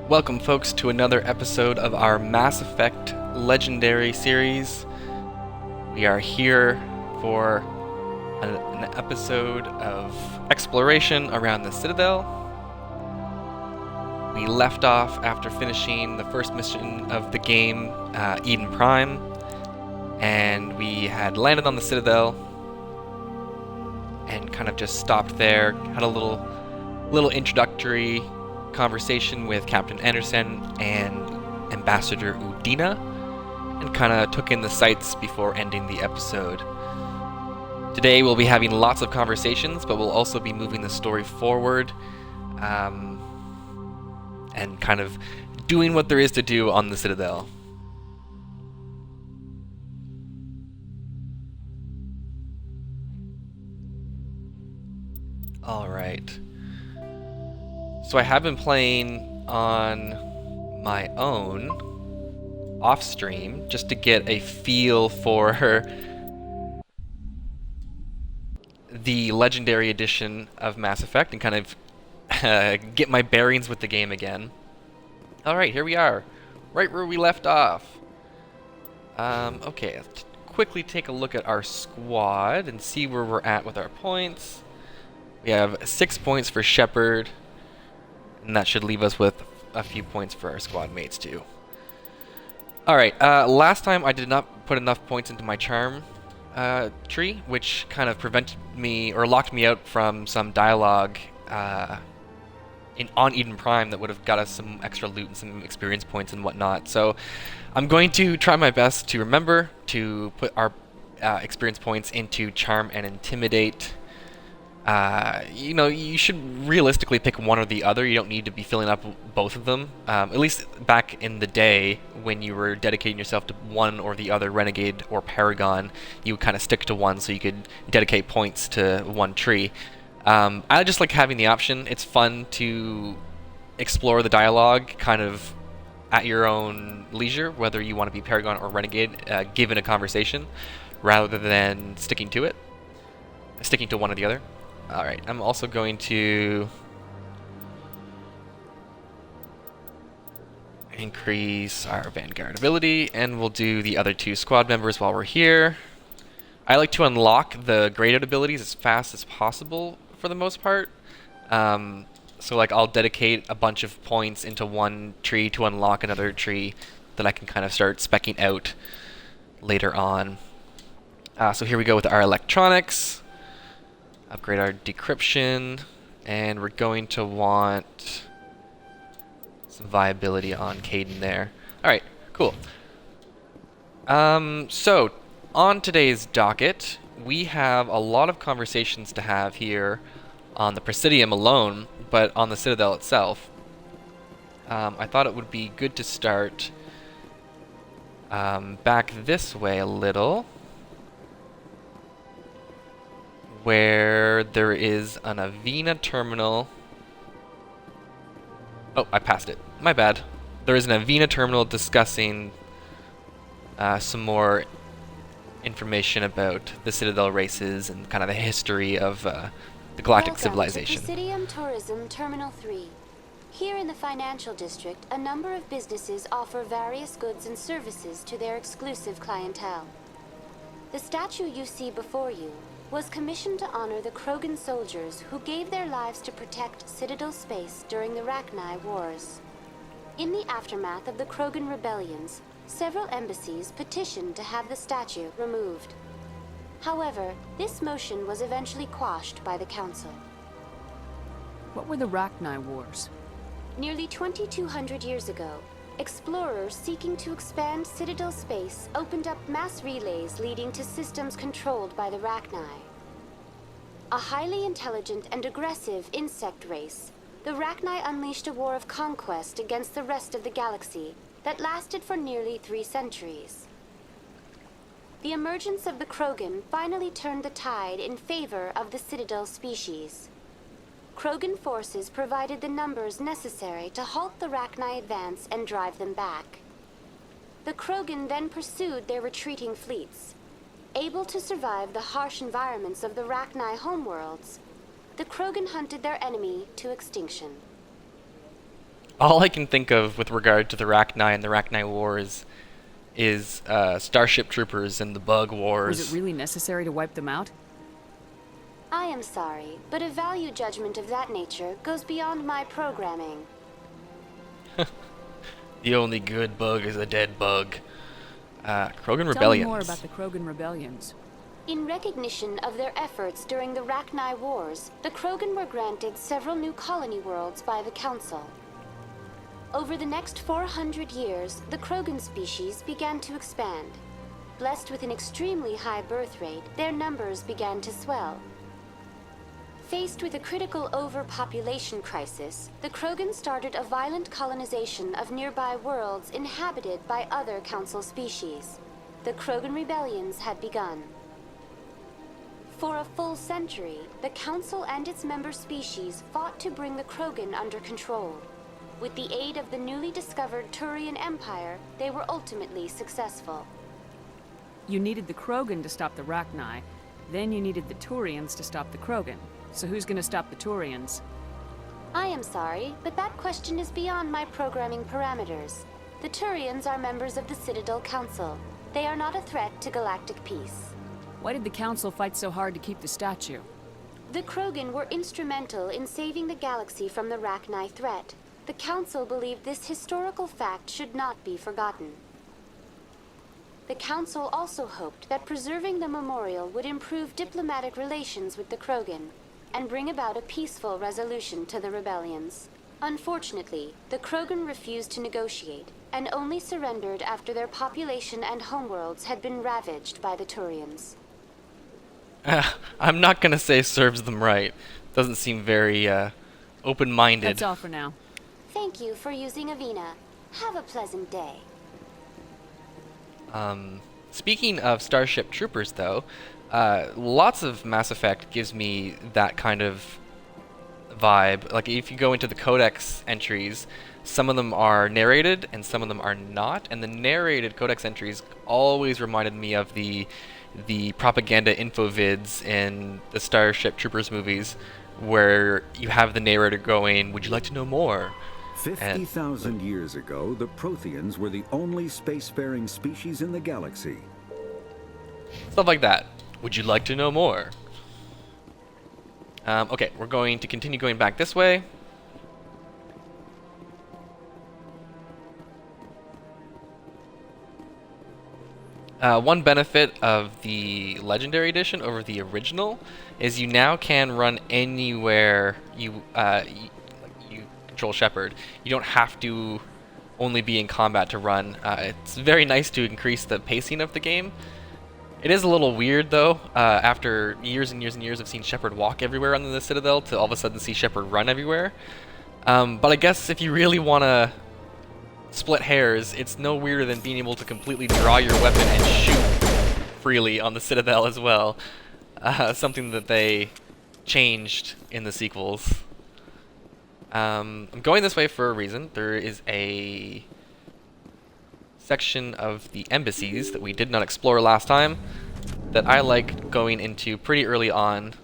Welcome, folks, to another episode of our Mass Effect Legendary series. We are here for an episode of exploration around the Citadel. We left off after finishing the first mission of the game, Eden Prime, and we had landed on the Citadel and kind of just stopped there, had a little introductory conversation with Captain Anderson and Ambassador Udina, and kind of took in the sights before ending the episode. Today we'll be having lots of conversations, but we'll also be moving the story forward, and kind of doing what there is to do on the Citadel. Alright. So I have been playing on my own, off-stream, just to get a feel for the Legendary Edition of Mass Effect and kind of get my bearings with the game again. Alright, here we are, right where we left off. Okay, let's quickly take a look at our squad and see where we're at with our points. We have 6 points for Shepard, and that should leave us with a few points for our squad mates too. Alright, last time I did not put enough points into my charm tree, which kind of prevented me, or locked me out from some dialogue on Eden Prime that would have got us some extra loot and some experience points and whatnot. So I'm going to try my best to remember to put our experience points into Charm and Intimidate. You should realistically pick one or the other. You don't need to be filling up both of them. At least back in the day when you were dedicating yourself to one or the other, Renegade or Paragon, you would kind of stick to one so you could dedicate points to one tree. I just like having the option. It's fun to explore the dialogue kind of at your own leisure, whether you want to be Paragon or Renegade, given a conversation, rather than sticking to one or the other. Alright, I'm also going to increase our Vanguard ability, and we'll do the other two squad members while we're here. I like to unlock the graded abilities as fast as possible for the most part. So like I'll dedicate a bunch of points into one tree to unlock another tree that I can kind of start speccing out later on. So here we go with our electronics. Upgrade our decryption, and we're going to want some viability on Caden there. Alright, cool. So, on today's docket, we have a lot of conversations to have here on the Presidium alone, but on the Citadel itself. I thought it would be good to start back this way a little, where there is an Avena terminal. Oh, I passed it. My bad. There is an Avena terminal discussing some more information about the Citadel races and kind of the history of the galactic civilization. To Presidium Tourism Terminal 3. Here in the financial district, a number of businesses offer various goods and services to their exclusive clientele. The statue you see before you was commissioned to honor the Krogan soldiers who gave their lives to protect Citadel space during the Rachni Wars. In the aftermath of the Krogan rebellions, several embassies petitioned to have the statue removed. However, this motion was eventually quashed by the Council. What were the Rachni Wars? Nearly 2,200 years ago, explorers seeking to expand Citadel space opened up mass relays leading to systems controlled by the Rachni. A highly intelligent and aggressive insect race, the Rachni unleashed a war of conquest against the rest of the galaxy that lasted for nearly 3 centuries. The emergence of the Krogan finally turned the tide in favor of the Citadel species. Krogan forces provided the numbers necessary to halt the Rachni advance and drive them back. The Krogan then pursued their retreating fleets. Able to survive the harsh environments of the Rachni homeworlds, the Krogan hunted their enemy to extinction. All I can think of with regard to the Rachni and the Rachni Wars is Starship Troopers and the Bug Wars. Was it really necessary to wipe them out? I am sorry, but a value judgment of that nature goes beyond my programming. The only good bug is a dead bug. Krogan Rebellions. Tell me more about the Krogan Rebellions. In recognition of their efforts during the Rachni Wars, the Krogan were granted several new colony worlds by the Council. Over the next 400 years, the Krogan species began to expand. Blessed with an extremely high birth rate, their numbers began to swell. Faced with a critical overpopulation crisis, the Krogan started a violent colonization of nearby worlds inhabited by other Council species. The Krogan Rebellions had begun. For a full century, the Council and its member species fought to bring the Krogan under control. With the aid of the newly discovered Turian Empire, they were ultimately successful. You needed the Krogan to stop the Rachni, then you needed the Turians to stop the Krogan. So who's gonna stop the Turians? I am sorry, but that question is beyond my programming parameters. The Turians are members of the Citadel Council. They are not a threat to galactic peace. Why did the Council fight so hard to keep the statue? The Krogan were instrumental in saving the galaxy from the Rachni threat. The Council believed this historical fact should not be forgotten. The Council also hoped that preserving the memorial would improve diplomatic relations with the Krogan and bring about a peaceful resolution to the rebellions. Unfortunately, the Krogan refused to negotiate and only surrendered after their population and homeworlds had been ravaged by the Turians. I'm not gonna say serves them right. Doesn't seem very open-minded. That's all for now. Thank you for using Avina. Have a pleasant day. Speaking of Starship Troopers, though, lots of Mass Effect gives me that kind of vibe. Like, if you go into the Codex entries, some of them are narrated and some of them are not. And the narrated Codex entries always reminded me of the propaganda info vids in the Starship Troopers movies, where you have the narrator going, "Would you like to know more?" 50,000 years ago, the Protheans were the only spacefaring species in the galaxy. Stuff like that. Would you like to know more? Okay, we're going to continue going back this way. One benefit of the Legendary Edition over the original is you now can run anywhere you control Shepard. You don't have to only be in combat to run. It's very nice to increase the pacing of the game. It is a little weird, though, after years and years and years of seeing Shepard walk everywhere on the Citadel to all of a sudden see Shepard run everywhere. But I guess if you really want to split hairs, it's no weirder than being able to completely draw your weapon and shoot freely on the Citadel as well. Something that they changed in the sequels. I'm going this way for a reason. There is a section of the embassies that we did not explore last time that I like going into pretty early on,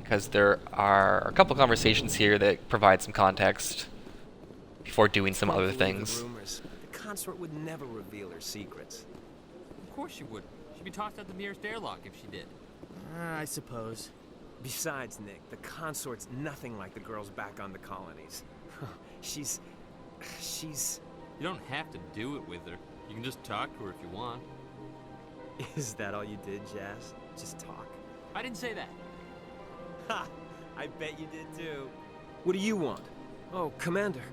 because there are a couple conversations here that provide some context before doing some other things. The Consort would never reveal her secrets. Of course she would. She'd be tossed out the nearest airlock if she did. I suppose. Besides, Nick, the Consort's nothing like the girls back on the colonies. She's... You don't have to do it with her. You can just talk to her if you want. Is that all you did, Jazz? Just talk? I didn't say that. Ha! I bet you did too. What do you want? Oh, Commander.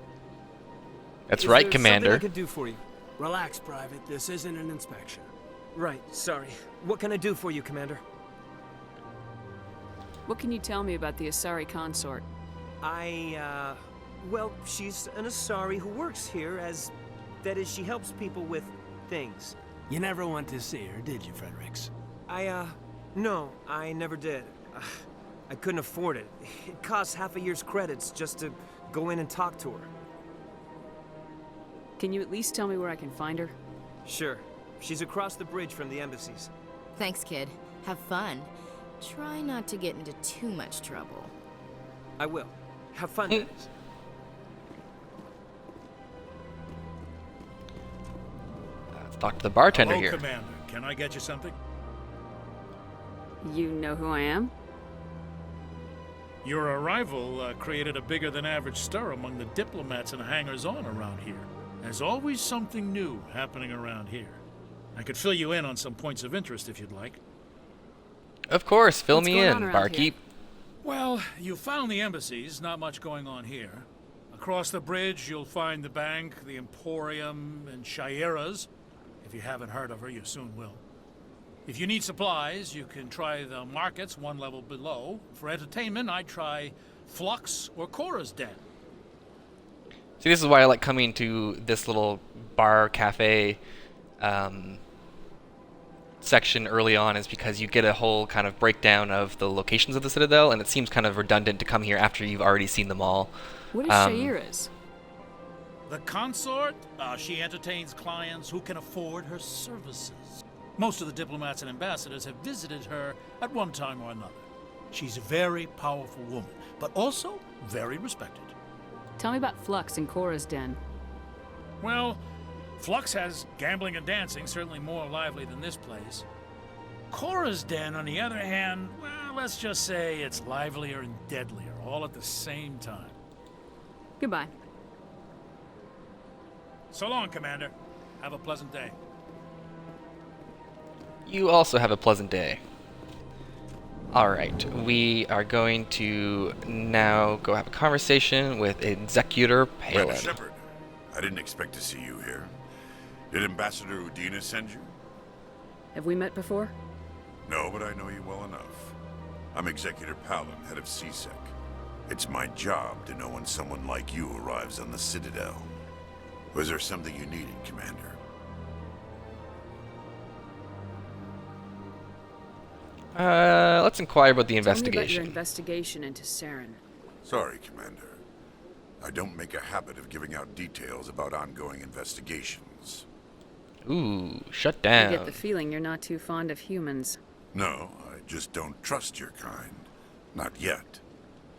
That's Is right, there Commander. something I could do for you? Relax, Private. This isn't an inspection. Right, sorry. What can I do for you, Commander? What can you tell me about the Asari Consort? Well, she's an Asari who works here as... That is, she helps people with things. You never went to see her, did you, Fredericks? No, I never did. I couldn't afford it. It costs half a year's credits just to go in and talk to her. Can you at least tell me where I can find her? Sure. She's across the bridge from the embassies. Thanks, kid. Have fun. Try not to get into too much trouble. I will. Have fun, that is. Talk to the bartender Hello, here. Commander. Can I get you something? You know who I am? Your arrival created a bigger-than-average stir among the diplomats and hangers-on around here. There's always something new happening around here. I could fill you in on some points of interest if you'd like. Of course, fill What's me going in, on around barkeep. Well, you found the embassies, not much going on here. Across the bridge, you'll find the bank, the Emporium, and Shira's. If you haven't heard of her, you soon will. If you need supplies, you can try the markets one level below. For entertainment, I'd try Flux or Chora's Den. See, this is why I like coming to this little bar cafe section early on, is because you get a whole kind of breakdown of the locations of the Citadel, and it seems kind of redundant to come here after you've already seen them all. What is Shira's? The Consort, she entertains clients who can afford her services. Most of the diplomats and ambassadors have visited her at one time or another. She's a very powerful woman, but also very respected. Tell me about Flux and Chora's Den. Well, Flux has gambling and dancing, certainly more lively than this place. Chora's Den, on the other hand, well, let's just say it's livelier and deadlier, all at the same time. Goodbye. So long, Commander. Have a pleasant day. You also have a pleasant day. Alright, we are going to now go have a conversation with Executor Commander Palin. Shepard, I didn't expect to see you here. Did Ambassador Udina send you? Have we met before? No, but I know you well enough. I'm Executor Palin, head of CSEC. It's my job to know when someone like you arrives on the Citadel. Was there something you needed, Commander? Let's inquire about the Tell me about your investigation. investigation into Saren. Sorry, Commander. I don't make a habit of giving out details about ongoing investigations. Ooh, shut I down. get the feeling you're not too fond of humans. No, I just don't trust your kind. Not yet.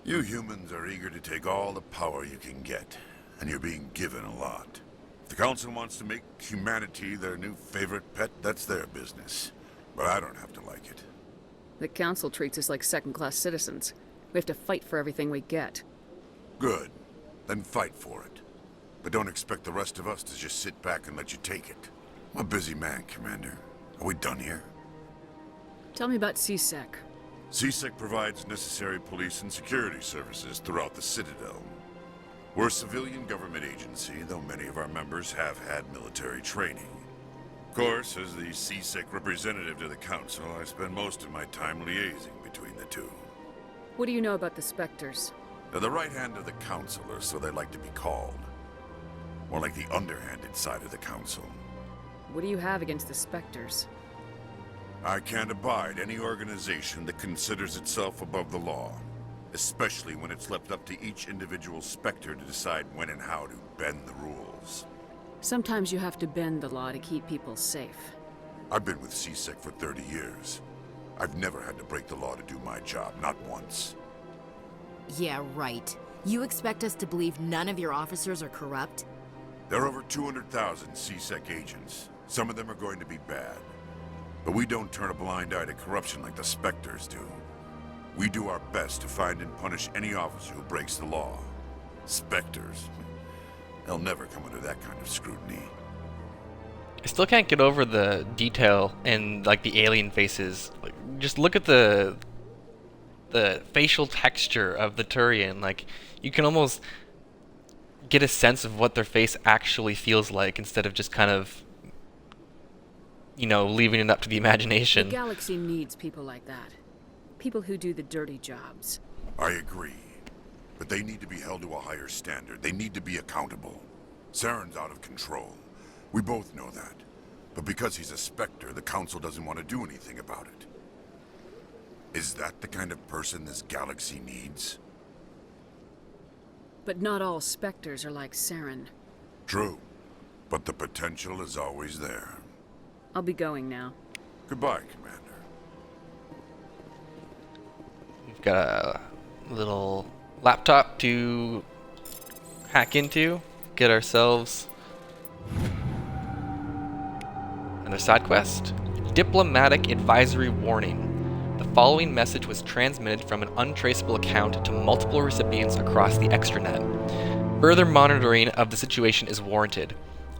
You humans are eager to take all the power you can get, and you're being given a lot. If the Council wants to make humanity their new favorite pet, that's their business. But I don't have to like it. The Council treats us like second-class citizens. We have to fight for everything we get. Good. Then fight for it. But don't expect the rest of us to just sit back and let you take it. I'm a busy man, Commander. Are we done here? Tell me about CSEC. CSEC provides necessary police and security services throughout the Citadel. We're a civilian government agency, though many of our members have had military training. Of course, as the CSEC representative to the Council, I spend most of my time liaising between the two. What do you know about the Spectres? They're the right hand of the Council, or so they like to be called. More like the underhanded side of the Council. What do you have against the Spectres? I can't abide any organization that considers itself above the law, especially when it's left up to each individual Spectre to decide when and how to bend the rules. Sometimes you have to bend the law to keep people safe. I've been with CSEC for 30 years. I've never had to break the law to do my job, not once. Yeah, right. You expect us to believe none of your officers are corrupt? There are over 200,000 CSEC agents. Some of them are going to be bad. But we don't turn a blind eye to corruption like the Spectres do. We do our best to find and punish any officer who breaks the law. Spectres. They'll never come under that kind of scrutiny. I still can't get over the detail in like the alien faces. Like, just look at the facial texture of the Turian. Like, you can almost get a sense of what their face actually feels like instead of just kind of, you know, leaving it up to the imagination. The galaxy needs people like that. People who do the dirty jobs. I agree. But they need to be held to a higher standard. They need to be accountable. Saren's out of control. We both know that. But because he's a Spectre, the Council doesn't want to do anything about it. Is that the kind of person this galaxy needs? But not all Spectres are like Saren. True. But the potential is always there. I'll be going now. Goodbye, Commander. We've got a little laptop to hack into, get ourselves Another side quest. Diplomatic advisory warning. The following message was transmitted from an untraceable account to multiple recipients across the extranet. Further monitoring of the situation is warranted.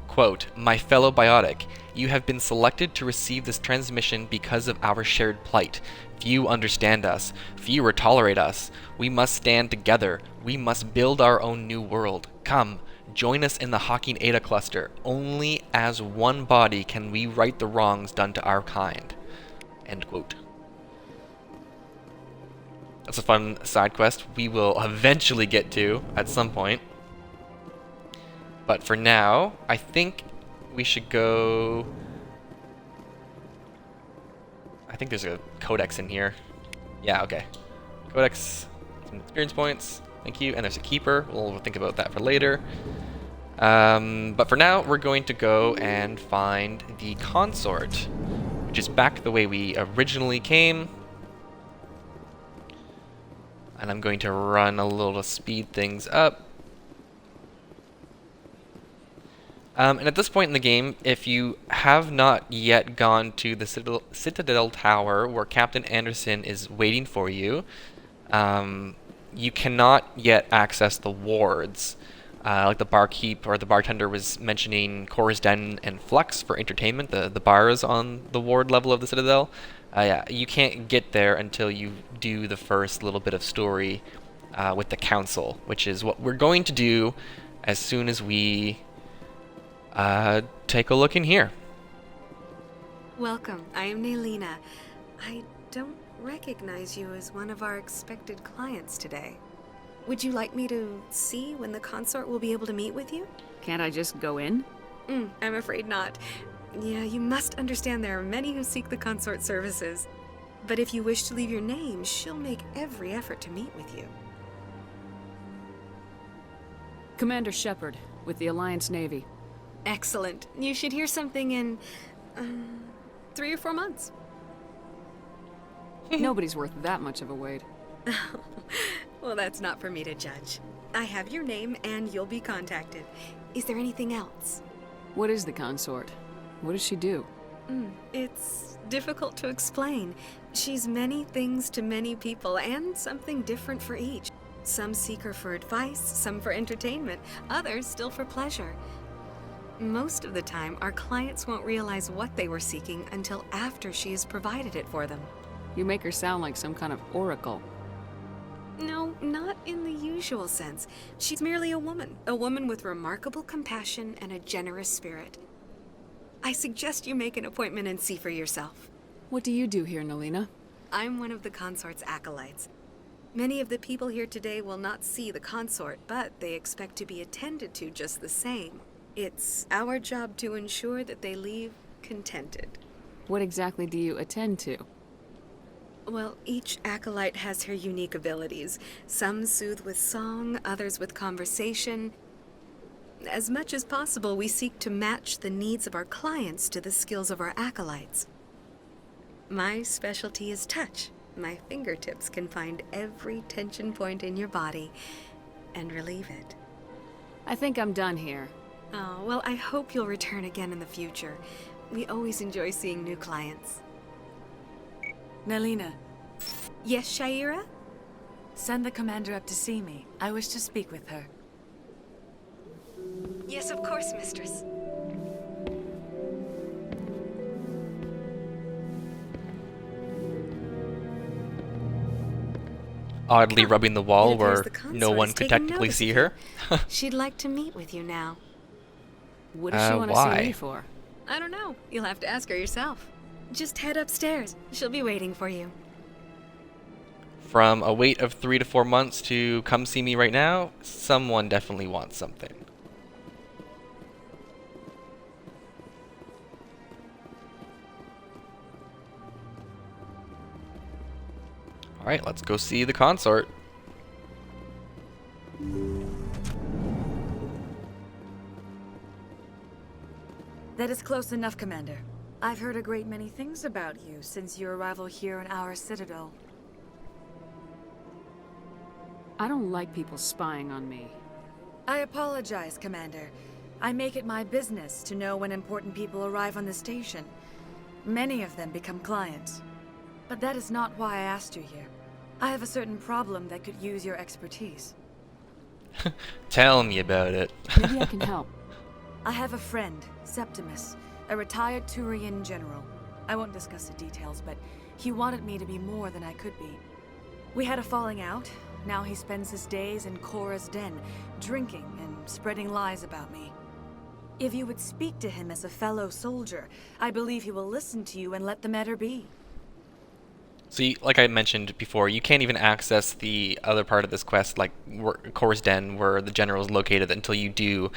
Quote, "My fellow biotic, you have been selected to receive this transmission because of our shared plight. Few understand us. Fewer tolerate us. We must stand together. We must build our own new world. Come, join us in the Hawking Eta cluster. Only as one body can we right the wrongs done to our kind." End quote. That's a fun side quest we will eventually get to at some point. But for now, I think we should go... I think there's a codex in here. Yeah, okay. Codex, some experience points, thank you. And there's a keeper, we'll think about that for later. But for now, we're going to go and find the Consort, which is back the way we originally came. And I'm going to run a little to speed things up. And at this point in the game, if you have not yet gone to the Citadel Tower where Captain Anderson is waiting for you, you cannot yet access the wards. Like the barkeep or the bartender was mentioning Chora's Den and Flux for entertainment, the bars on the ward level of the Citadel. Yeah, you can't get there until you do the first little bit of story with the Council, which is what we're going to do as soon as we take a look in here. Welcome, I am Nelina. I don't recognize you as one of our expected clients today. Would you like me to see when the Consort will be able to meet with you? Can't I just go in? I'm afraid not. Yeah, you must understand there are many who seek the Consort services. But if you wish to leave your name, she'll make every effort to meet with you. Commander Shepard, with the Alliance Navy. Excellent. You should hear something in 3 or 4 months. Nobody's worth that much of a wait. Well, that's not for me to judge. I have your name and you'll be contacted. Is there anything else? What is the Consort? What does she do? It's difficult to explain. She's many things to many people and something different for each. Some seek her for advice, some for entertainment, others still for pleasure. Most of the time, our clients won't realize what they were seeking until after she has provided it for them. You make her sound like some kind of oracle. No, not in the usual sense. She's merely a woman with remarkable compassion and a generous spirit. I suggest you make an appointment and see for yourself. What do you do here, Nelina? I'm one of the Consort's acolytes. Many of the people here today will not see the Consort, but they expect to be attended to just the same. It's our job to ensure that they leave contented. What exactly do you attend to? Well, each acolyte has her unique abilities. Some soothe with song, others with conversation. As much as possible, we seek to match the needs of our clients to the skills of our acolytes. My specialty is touch. My fingertips can find every tension point in your body and relieve it. I think I'm done here. Oh, well, I hope you'll return again in the future. We always enjoy seeing new clients. Nelina. Yes, Shaira? Send the commander up to see me. I wish to speak with her. Yes, of course, mistress. Oddly rubbing the wall It where appears the no Consort one is could taking technically notice see of her. you. She'd like to meet with you now. What does she want to why? see me for? I don't know. You'll have to ask her yourself. Just head upstairs. She'll be waiting for you. From a wait of 3 to 4 months to come see me right now, someone definitely wants something. Alright, let's go see the Consort. That is close enough, Commander. I've heard a great many things about you since your arrival here in our citadel. I don't like people spying on me. I apologize, Commander. I make it my business to know when important people arrive on the station. Many of them become clients. But that is not why I asked you here. I have a certain problem that could use your expertise. Tell me about it. Maybe I can help. I have a friend, Septimus, a retired Turian general. I won't discuss the details, but he wanted me to be more than I could be. We had a falling out. Now he spends his days in Chora's den, drinking and spreading lies about me. If you would speak to him as a fellow soldier, I believe he will listen to you and let the matter be. See, like I mentioned before, you can't even access the other part of this quest, like Chora's Den, where the general is located, until you do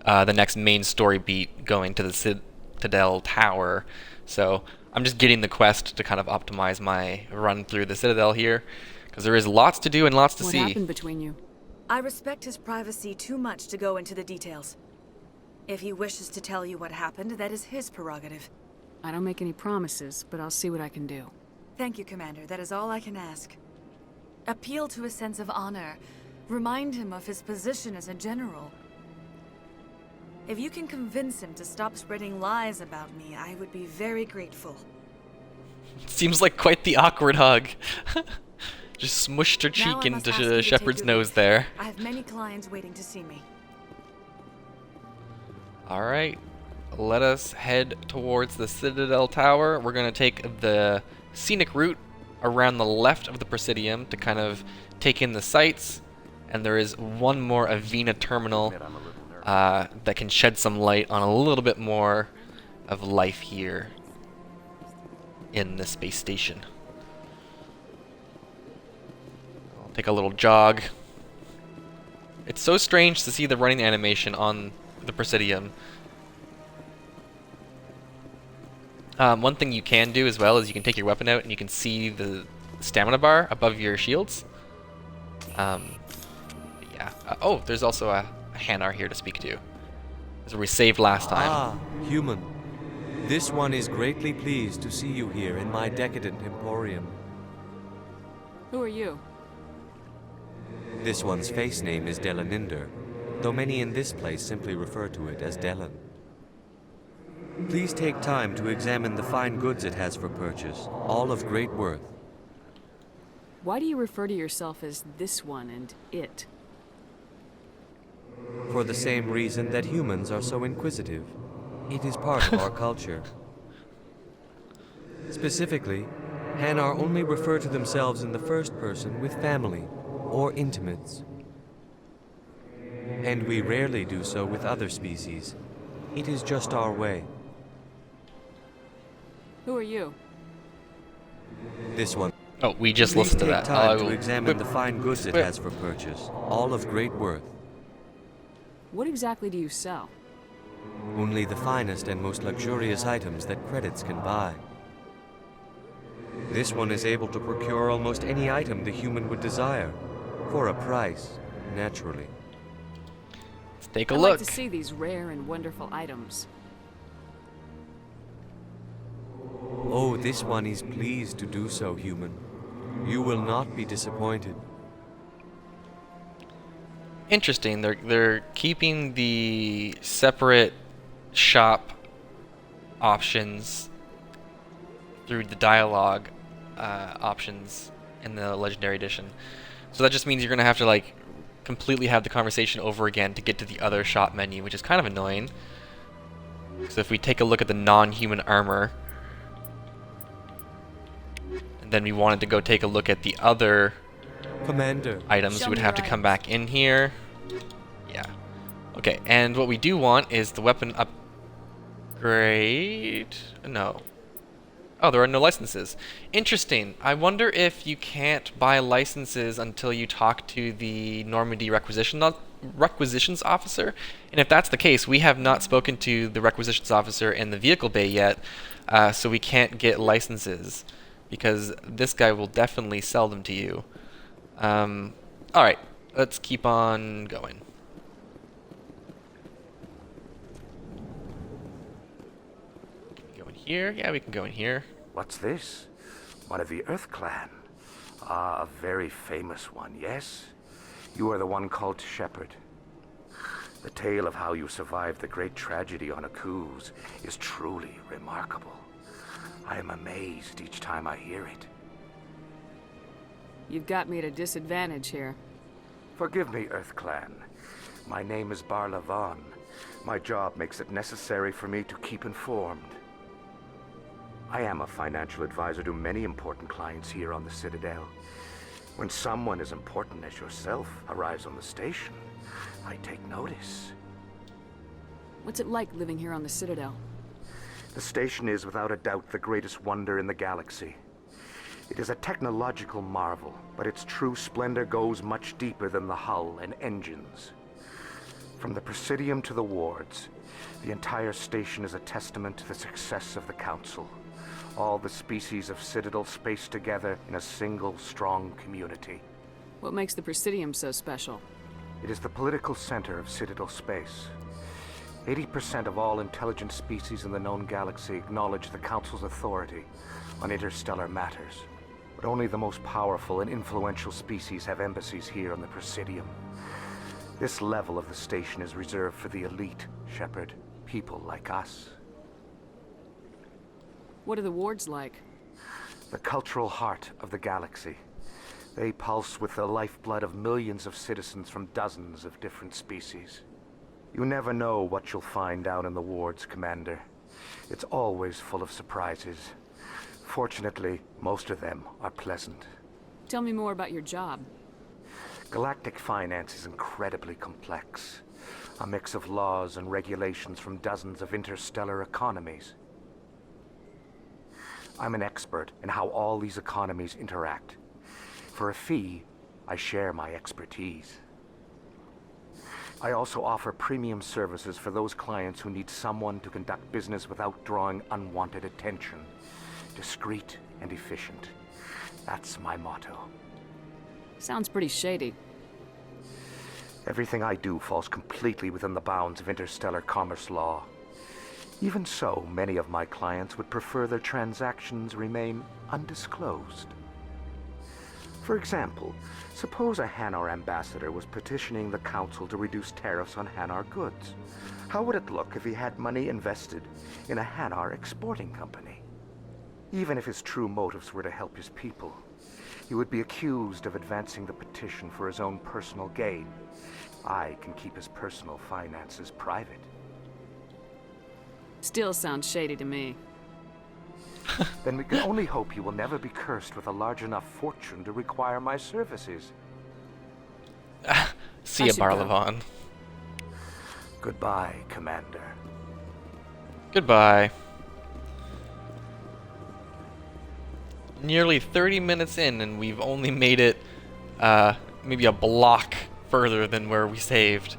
the next main story beat going to the Citadel Tower. So I'm just getting the quest to kind of optimize my run through the Citadel here, because there is lots to do and lots to see. What happened between you? I respect his privacy too much to go into the details. If he wishes to tell you what happened, that is his prerogative. I don't make any promises, but I'll see what I can do. Thank you, Commander. That is all I can ask. Appeal to his sense of honor. Remind him of his position as a general. If you can convince him to stop spreading lies about me, I would be very grateful. Seems like quite the awkward hug. Just smushed her cheek into Shepard's nose there. I have many clients waiting to see me. Alright, let us head towards the Citadel Tower. We're going to take the scenic route around the left of the Presidium to kind of take in the sights. And there is one more Avena terminal that can shed some light on a little bit more of life here in the space station. I'll take a little jog. It's so strange to see the running animation on the Presidium. One thing you can do as well is you can take your weapon out and you can see the stamina bar above your shields. Yeah. Oh, there's also a Hanar here to speak to. As we saved last time. Ah, human. This one is greatly pleased to see you here in my decadent emporium. Who are you? This one's face name is Delaninder, though many in this place simply refer to it as Delan. Please take time to examine the fine goods it has for purchase, all of great worth. Why do you refer to yourself as this one and it? For the same reason that humans are so inquisitive. It is part of our culture. Specifically, Hanar only refer to themselves in the first person with family or intimates. And we rarely do so with other species. It is just our way. Who are you? This one. Oh, we just listened to that. Please take time to examine the fine goods it has for purchase, all of great worth. What exactly do you sell? Only the finest and most luxurious items that credits can buy. This one is able to procure almost any item the human would desire, for a price, naturally. Let's take a I'd look. like to see these rare and wonderful items. Oh, this one is pleased to do so, human. You will not be disappointed. Interesting. They're keeping the separate shop options through the dialogue options in the Legendary Edition. So that just means you're gonna have to like completely have the conversation over again to get to the other shop menu, which is kind of annoying. So if we take a look at the non-human armor, and then we wanted to go take a look at the other Commander, items, we would have to come back in here. Yeah. Okay, and what we do want is the weapon upgrade. No. Oh, there are no licenses. Interesting. I wonder if you can't buy licenses until you talk to the Normandy requisitions officer. And if that's the case, we have not spoken to the requisitions officer in the vehicle bay yet, so we can't get licenses, because this guy will definitely sell them to you. Alright, let's keep on going. Go in here? Yeah, we can go in here. What's this? One of the Earth Clan. Ah, a very famous one, yes? You are the one called Shepard. The tale of how you survived the great tragedy on Akuz is truly remarkable. I am amazed each time I hear it. You've got me at a disadvantage here. Forgive me, Earth Clan. My name is Barla Vaughn. My job makes it necessary for me to keep informed. I am a financial advisor to many important clients here on the Citadel. When someone as important as yourself arrives on the station, I take notice. What's it like living here on the Citadel? The station is without a doubt the greatest wonder in the galaxy. It is a technological marvel, but its true splendor goes much deeper than the hull and engines. From the Presidium to the wards, the entire station is a testament to the success of the Council. All the species of Citadel space together in a single, strong community. What makes the Presidium so special? It is the political center of Citadel space. 80% of all intelligent species in the known galaxy acknowledge the Council's authority on interstellar matters. But only the most powerful and influential species have embassies here on the Presidium. This level of the station is reserved for the elite, Shepard. People like us. What are the wards like? The cultural heart of the galaxy. They pulse with the lifeblood of millions of citizens from dozens of different species. You never know what you'll find down in the wards, Commander. It's always full of surprises. Fortunately, most of them are pleasant. Tell me more about your job. Galactic finance is incredibly complex. A mix of laws and regulations from dozens of interstellar economies. I'm an expert in how all these economies interact. For a fee, I share my expertise. I also offer premium services for those clients who need someone to conduct business without drawing unwanted attention. Discreet and efficient. That's my motto. Sounds pretty shady. Everything I do falls completely within the bounds of interstellar commerce law. Even so, many of my clients would prefer their transactions remain undisclosed. For example, suppose a Hanar ambassador was petitioning the Council to reduce tariffs on Hanar goods. How would it look if he had money invested in a Hanar exporting company? Even if his true motives were to help his people, he would be accused of advancing the petition for his own personal gain. I can keep his personal finances private. Still sounds shady to me. Then we can only hope you will never be cursed with a large enough fortune to require my services. See ya, Barla Vaughn. Goodbye, Commander. Goodbye. Nearly 30 minutes in, and we've only made it maybe a block further than where we saved.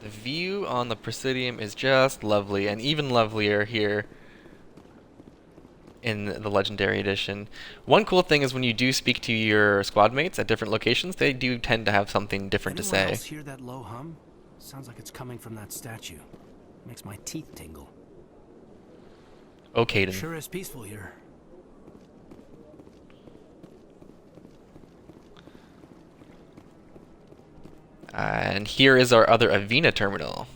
The view on the Presidium is just lovely, and even lovelier here in the Legendary Edition. One cool thing is when you do speak to your squad mates at different locations, they do tend to have something different to say. Anyone else hear that low hum? Sounds like it's coming from that statue. Makes my teeth tingle. Oh, Caden. Sure is peaceful here. And here is our other Avena terminal.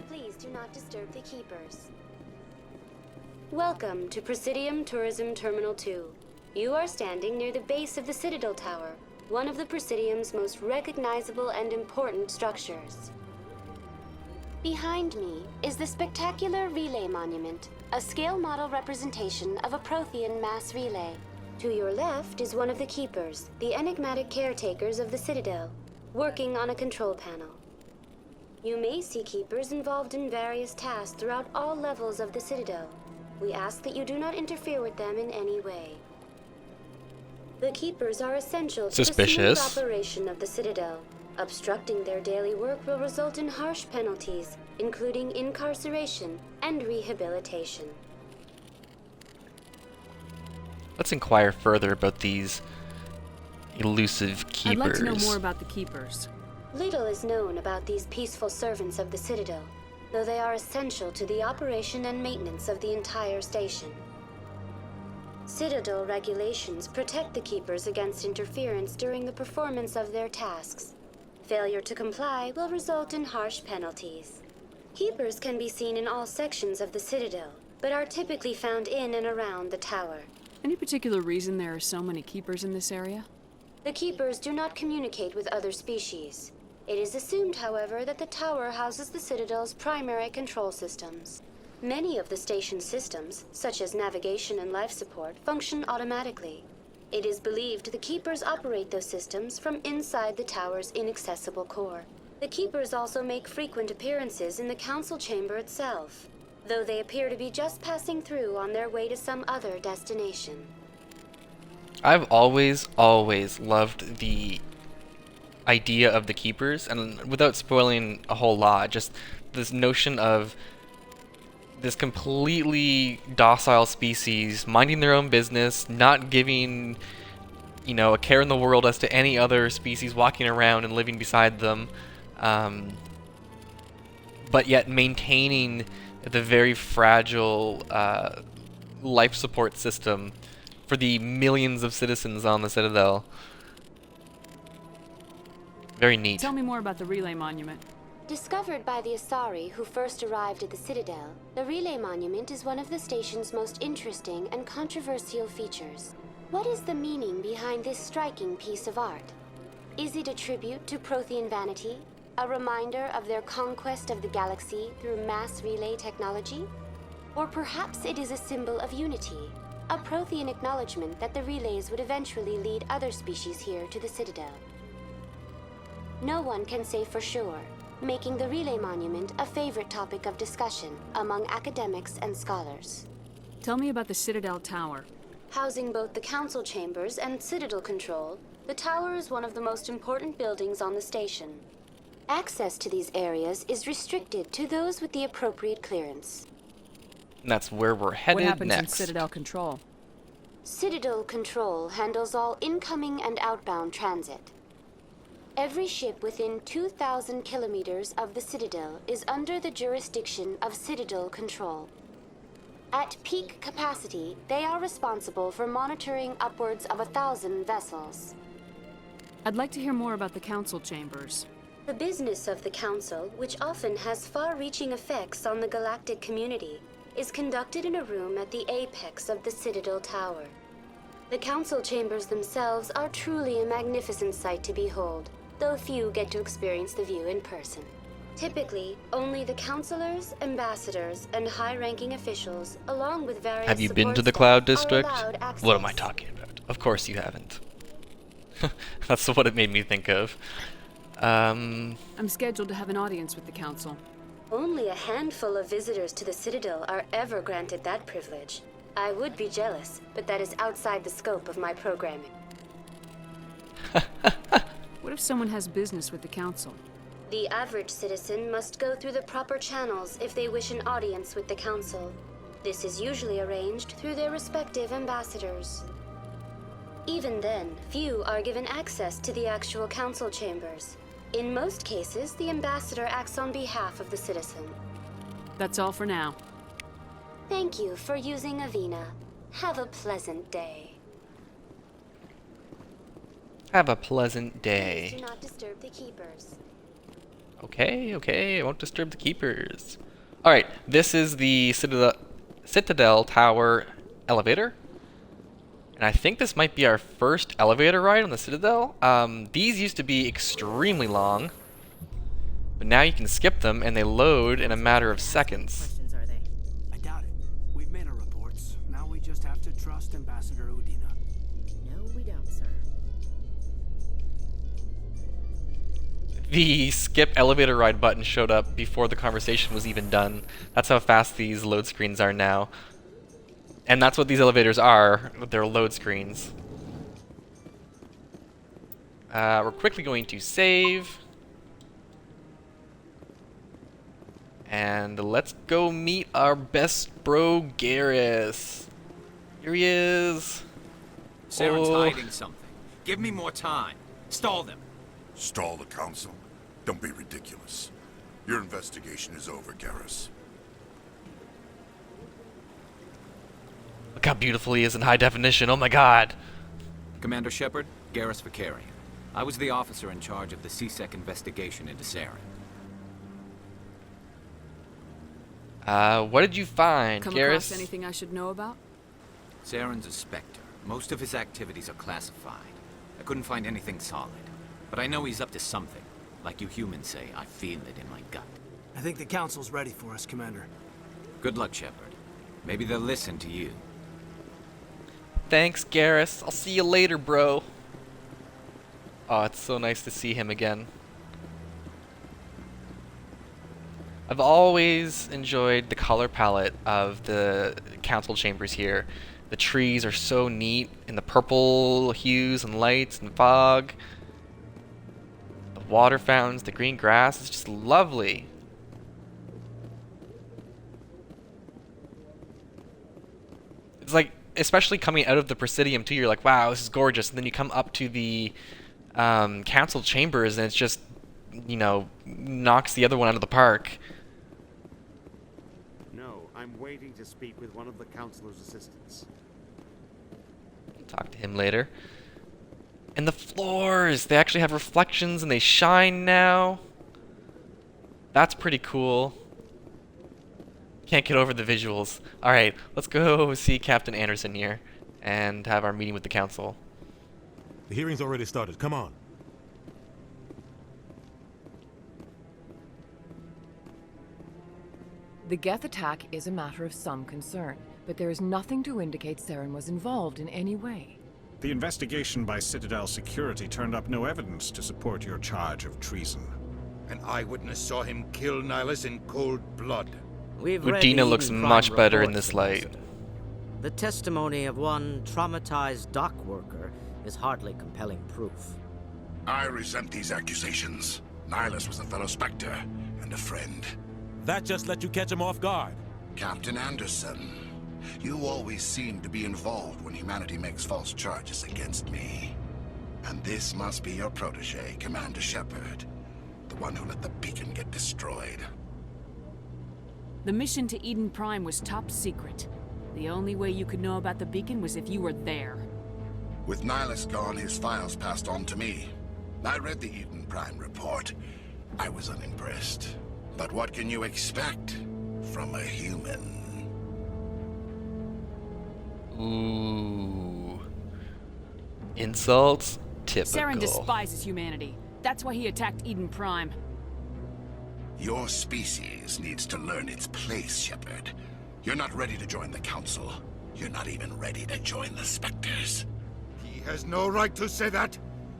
Please do not disturb the keepers. Welcome to Presidium Tourism Terminal 2. You are standing near the base of the Citadel Tower, one of the Presidium's most recognizable and important structures. Behind me is the spectacular Relay Monument, a scale model representation of a Prothean mass relay. To your left is one of the Keepers, the enigmatic caretakers of the Citadel, working on a control panel. You may see Keepers involved in various tasks throughout all levels of the Citadel. We ask that you do not interfere with them in any way. The Keepers are essential to the smooth operation of the Citadel. Obstructing their daily work will result in harsh penalties, including incarceration and rehabilitation. Let's inquire further about these elusive keepers. I'd like to know more about the keepers. Little is known about these peaceful servants of the Citadel, though they are essential to the operation and maintenance of the entire station. Citadel regulations protect the Keepers against interference during the performance of their tasks. Failure to comply will result in harsh penalties. Keepers can be seen in all sections of the Citadel, but are typically found in and around the tower. Any particular reason there are so many Keepers in this area? The Keepers do not communicate with other species. It is assumed, however, that the tower houses the Citadel's primary control systems. Many of the station's systems, such as navigation and life support, function automatically. It is believed the Keepers operate those systems from inside the tower's inaccessible core. The Keepers also make frequent appearances in the Council Chamber itself, though they appear to be just passing through on their way to some other destination. I've always loved the idea of the Keepers, and without spoiling a whole lot, just this notion of this completely docile species minding their own business, not giving, you know, a care in the world as to any other species walking around and living beside them, but yet maintaining the very fragile life support system for the millions of citizens on the Citadel. Very neat. Tell me more about the relay monument. Discovered by the Asari who first arrived at the Citadel, the relay monument is one of the station's most interesting and controversial features. What is the meaning behind this striking piece of art? Is it a tribute to Prothean vanity? A reminder of their conquest of the galaxy through mass relay technology? Or perhaps it is a symbol of unity, a Prothean acknowledgement that the relays would eventually lead other species here to the Citadel. No one can say for sure, making the relay monument a favorite topic of discussion among academics and scholars. Tell me about the Citadel Tower. Housing both the council chambers and Citadel control, the tower is one of the most important buildings on the station. Access to these areas is restricted to those with the appropriate clearance. And that's where we're headed What happens next. in Citadel Control? Citadel Control handles all incoming and outbound transit. Every ship within 2,000 kilometers of the Citadel is under the jurisdiction of Citadel Control. At peak capacity, they are responsible for monitoring upwards of 1,000 vessels. I'd like to hear more about the council chambers. The business of the Council, which often has far-reaching effects on the galactic community, is conducted in a room at the apex of the Citadel Tower. The Council chambers themselves are truly a magnificent sight to behold, though few get to experience the view in person. Typically, only the councilors, ambassadors, and high-ranking officials, along with various Have you been to support the staff, Cloud are District? allowed access. What am I talking about? Of course you haven't. That's what it made me think of. I'm scheduled to have an audience with the council. Only a handful of visitors to the Citadel are ever granted that privilege. I would be jealous, but that is outside the scope of my programming. What if someone has business with the council? The average citizen must go through the proper channels if they wish an audience with the Council. This is usually arranged through their respective ambassadors. Even then, few are given access to the actual Council chambers. In most cases, the ambassador acts on behalf of the citizen. That's all for now. Thank you for using Avina. Have a pleasant day. Have a pleasant day. Please do not disturb the keepers. Okay, I won't disturb the keepers. Alright, this is the Citadel Tower elevator. And I think this might be our first elevator ride on the Citadel. These used to be extremely long, but now you can skip them and they load in a matter of seconds. Questions are they? I doubt it. We've made our reports. Now we just have to trust Ambassador Udina. No, we don't, sir. The skip elevator ride button showed up before the conversation was even done. That's how fast these load screens are now. And that's what these elevators are, they're load screens. We're quickly going to save. And let's go meet our best bro, Garrus. Here he is. Saren's Oh. hiding something. Give me more time. Stall them. Stall the Council? Don't be ridiculous. Your investigation is over, Garrus. Look how beautiful he is in high definition. Oh my god. Commander Shepard, Garrus Vicarian. I was the officer in charge of the CSEC investigation into Saren. What did you find, Come Garrus? across anything I should know about? Saren's a Spectre. Most of his activities are classified. I couldn't find anything solid. But I know he's up to something. Like you humans say, I feel it in my gut. I think the Council's ready for us, Commander. Good luck, Shepard. Maybe they'll listen to you. Thanks, Garrus. I'll see you later, bro. Oh, it's so nice to see him again. I've always enjoyed the color palette of the council chambers here. The trees are so neat in the purple hues and lights and fog. The water fountains, the green grass, it's just lovely. It's like, especially coming out of the Presidium too, you're like, wow, this is gorgeous. And then you come up to the council chambers and it's just, you know, knocks the other one out of the park. No, I'm waiting to speak with one of the councilor's assistants. Talk to him later. And the floors, they actually have reflections and they shine now. That's pretty cool. Can't get over the visuals. Alright, let's go see Captain Anderson here and have our meeting with the council. The hearing's already started. Come on. The Geth attack is a matter of some concern, but there is nothing to indicate Saren was involved in any way. The investigation by Citadel Security turned up no evidence to support your charge of treason. An eyewitness saw him kill Nihilus in cold blood. Udina looks much better in this light. The testimony of one traumatized dock worker is hardly compelling proof. I resent these accusations. Nihilus was a fellow Spectre and a friend. That just let you catch him off guard. Captain Anderson, you always seem to be involved when humanity makes false charges against me. And this must be your protege, Commander Shepard. The one who let the beacon get destroyed. The mission to Eden Prime was top secret. The only way you could know about the beacon was if you were there. With Nihilus gone, his files passed on to me. I read the Eden Prime report. I was unimpressed. But what can you expect from a human? Ooh. Insults? Typical. Saren despises humanity. That's why he attacked Eden Prime. Your species needs to learn its place, Shepard. You're not ready to join the Council. You're not even ready to join the Spectres. He has no right to say that.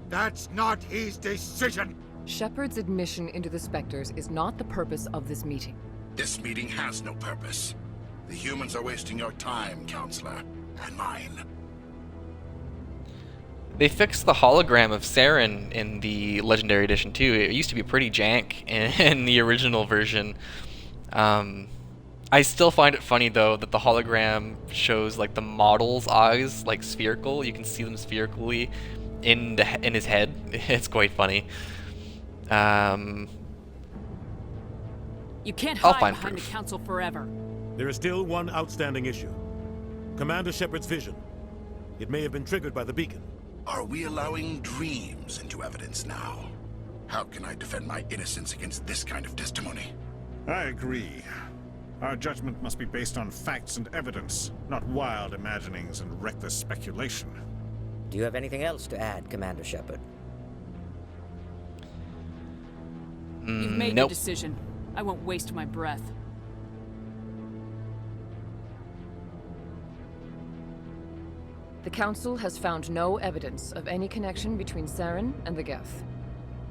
That's not his decision. Shepard's admission into the Spectres is not the purpose of this meeting. This meeting has no purpose. The humans are wasting your time, Counselor, and mine. They fixed the hologram of Saren in the Legendary Edition too. It used to be pretty jank in the original version. I still find it funny though that the hologram shows like the model's eyes like spherical. You can see them spherically in his head. It's quite funny. You can't hide behind the Council forever. There is still one outstanding issue. Commander Shepard's vision. It may have been triggered by the beacon. Are we allowing dreams into evidence now? How can I defend my innocence against this kind of testimony? I agree. Our judgment must be based on facts and evidence, not wild imaginings and reckless speculation. Do you have anything else to add, Commander Shepard? You've made nope. your decision. I won't waste my breath. The Council has found no evidence of any connection between Saren and the Geth.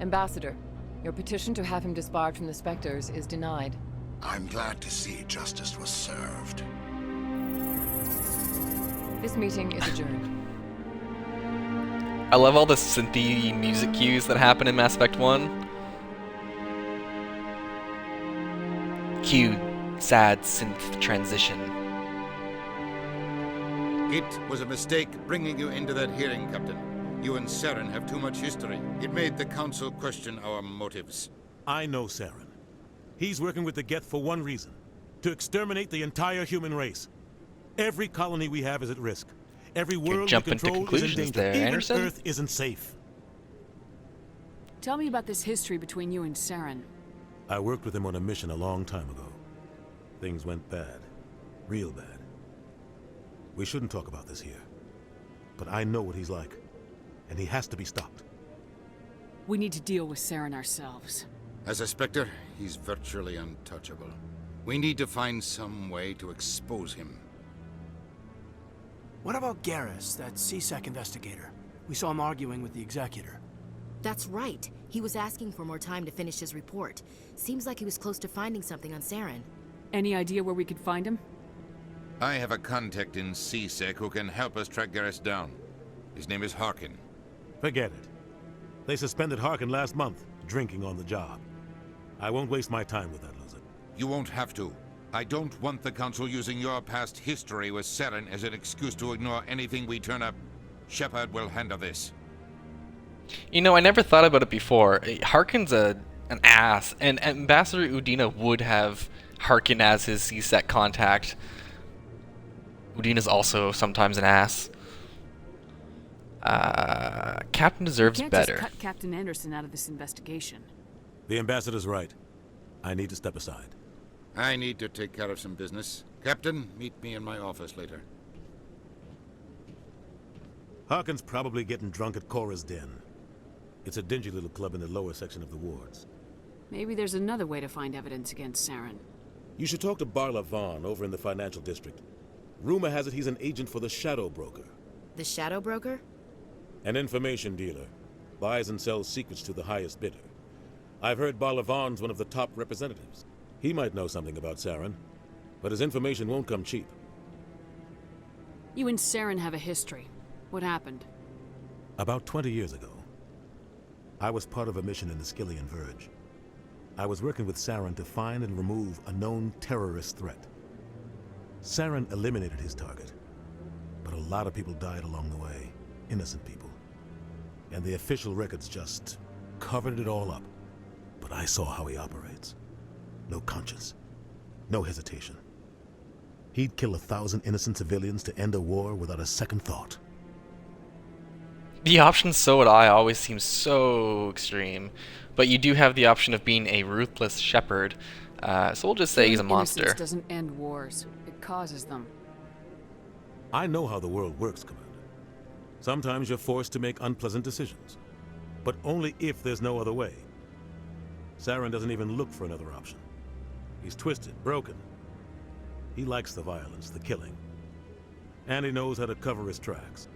Ambassador, your petition to have him disbarred from the Spectres is denied. I'm glad to see justice was served. This meeting is adjourned. I love all the synthy music cues that happen in Mass Effect 1. Cue sad synth transition. It was a mistake bringing you into that hearing, Captain. You and Saren have too much history. It made the Council question our motives. I know Saren. He's working with the Geth for one reason. To exterminate the entire human race. Every colony we have is at risk. Every Could world we jump into control is in conclusions danger. there, Even Anderson. Earth isn't safe. Tell me about this history between you and Saren. I worked with him on a mission a long time ago. Things went bad. Real bad. We shouldn't talk about this here. But I know what he's like. And he has to be stopped. We need to deal with Saren ourselves. As a Spectre, he's virtually untouchable. We need to find some way to expose him. What about Garrus, that CSEC investigator? We saw him arguing with the Executor. That's right. He was asking for more time to finish his report. Seems like he was close to finding something on Saren. Any idea where we could find him? I have a contact in CSEC who can help us track Garrus down. His name is Harkin. Forget it. They suspended Harkin last month, drinking on the job. I won't waste my time with that loser. You won't have to. I don't want the Council using your past history with Saren as an excuse to ignore anything we turn up. Shepard will handle this. You know, I never thought about it before. Harkin's an ass, and Ambassador Udina would have Harkin as his CSEC contact. Udina's also sometimes an ass. Captain deserves You can't better. just cut Captain Anderson out of this investigation. The ambassador's right. I need to step aside. I need to take care of some business. Captain, meet me in my office later. Harkin's probably getting drunk at Chora's den. It's a dingy little club in the lower section of the wards. Maybe there's another way to find evidence against Saren. You should talk to Barla Vaughn over in the financial district. Rumor has it he's an agent for the Shadow Broker. The Shadow Broker? An information dealer. Buys and sells secrets to the highest bidder. I've heard Barla Vaughn's one of the top representatives. He might know something about Saren, but his information won't come cheap. You and Saren have a history. What happened? About 20 years ago, I was part of a mission in the Skillian Verge. I was working with Saren to find and remove a known terrorist threat. Saren eliminated his target, but a lot of people died along the way, innocent people. And the official records just covered it all up. But I saw how he operates. No conscience, no hesitation. He'd kill 1,000 innocent civilians to end a war without a second thought. The option "so would I" always seems so extreme, but you do have the option of being a ruthless shepherd, so we'll just say he's a monster. Innocence doesn't end wars. It causes them. I know how the world works, Commander. Sometimes you're forced to make unpleasant decisions, but only if there's no other way. Saren doesn't even look for another option. He's twisted, broken. He likes the violence, the killing. And he knows how to cover his tracks.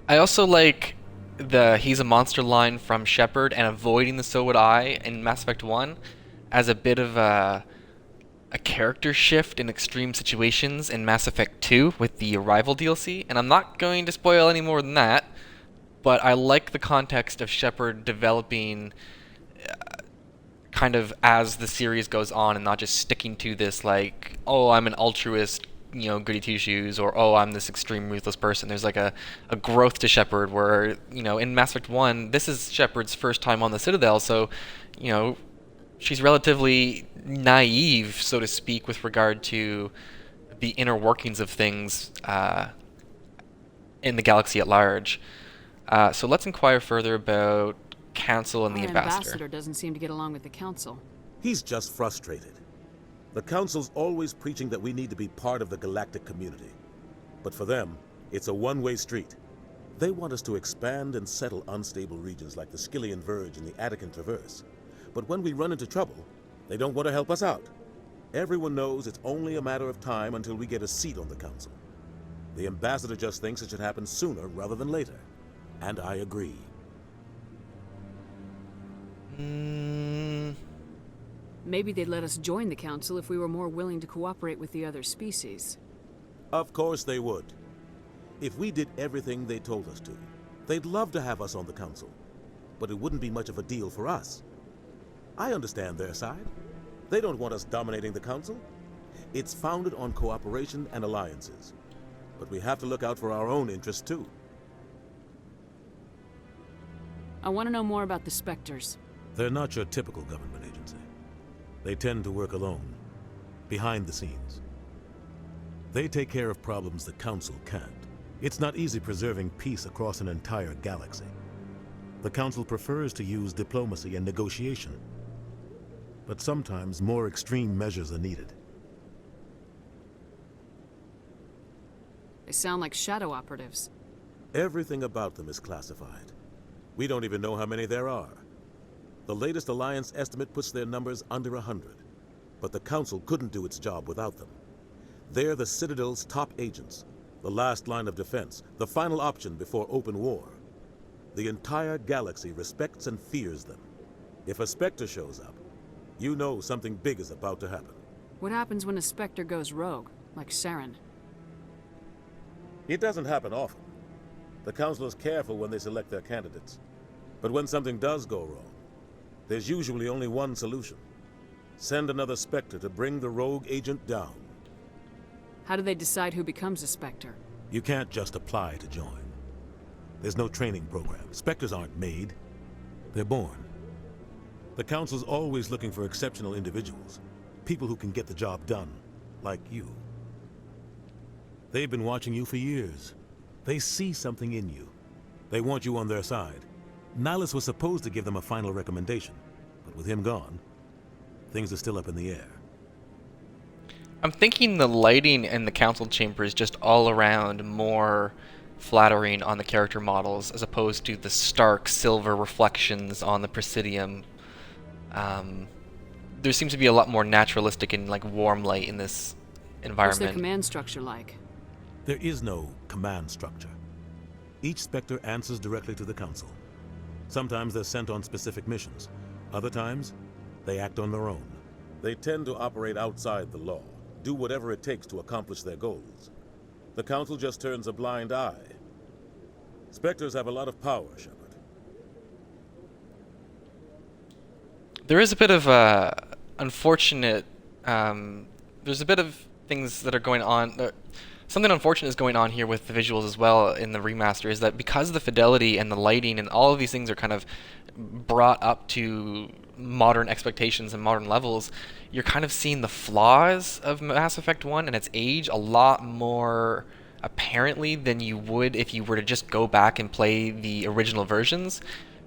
I also like the "he's a monster" line from Shepard and avoiding the "so would I" in Mass Effect 1 as a bit of a character shift in extreme situations in Mass Effect 2 with the Arrival DLC, and I'm not going to spoil any more than that, but I like the context of Shepard developing kind of as the series goes on and not just sticking to this like, oh, I'm an altruist, you know, goody two-shoes, or oh, I'm this extreme ruthless person. There's like a growth to Shepard where, you know, in Mass Effect 1, this is Shepard's first time on the Citadel, so, you know, she's relatively naive, so to speak, with regard to the inner workings of things in the galaxy at large. So let's inquire further about Council and the Our Ambassador. doesn't seem to get along with the Council. He's just frustrated. The Council's always preaching that we need to be part of the galactic community. But for them, it's a one-way street. They want us to expand and settle unstable regions like the Skillian Verge and the Attican Traverse. But when we run into trouble, they don't want to help us out. Everyone knows it's only a matter of time until we get a seat on the Council. The Ambassador just thinks it should happen sooner rather than later. And I agree. Maybe they'd let us join the Council if we were more willing to cooperate with the other species. Of course they would. If we did everything they told us to, they'd love to have us on the Council. But it wouldn't be much of a deal for us. I understand their side. They don't want us dominating the Council. It's founded on cooperation and alliances. But we have to look out for our own interests too. I want to know more about the Spectres. They're not your typical government agency. They tend to work alone, behind the scenes. They take care of problems the Council can't. It's not easy preserving peace across an entire galaxy. The Council prefers to use diplomacy and negotiation. But sometimes more extreme measures are needed. They sound like shadow operatives. Everything about them is classified. We don't even know how many there are. The latest Alliance estimate puts their numbers under 100. But the Council couldn't do its job without them. They're the Citadel's top agents, the last line of defense, the final option before open war. The entire galaxy respects and fears them. If a Spectre shows up, you know something big is about to happen. What happens when a Spectre goes rogue, like Saren? It doesn't happen often. The Council is careful when they select their candidates. But when something does go wrong, there's usually only one solution. Send another Spectre to bring the rogue agent down. How do they decide who becomes a Spectre? You can't just apply to join. There's no training program. Spectres aren't made. They're born. The Council's always looking for exceptional individuals. People who can get the job done, like you. They've been watching you for years. They see something in you. They want you on their side. Nihilus was supposed to give them a final recommendation, but with him gone, things are still up in the air. I'm thinking the lighting in the council chamber is just all around more flattering on the character models as opposed to the stark silver reflections on the Presidium. There seems to be a lot more naturalistic and like warm light in this environment. What's their command structure like? There is no command structure. Each Spectre answers directly to the Council. Sometimes they're sent on specific missions. Other times, they act on their own. They tend to operate outside the law, do whatever it takes to accomplish their goals. The Council just turns a blind eye. Spectres have a lot of power, Shepard. There is a bit of unfortunate. There's a bit of things that are going on. Something unfortunate is going on here with the visuals as well in the remaster, is that because of the fidelity and the lighting and all of these things are kind of brought up to modern expectations and modern levels, you're kind of seeing the flaws of Mass Effect 1 and its age a lot more apparently than you would if you were to just go back and play the original versions.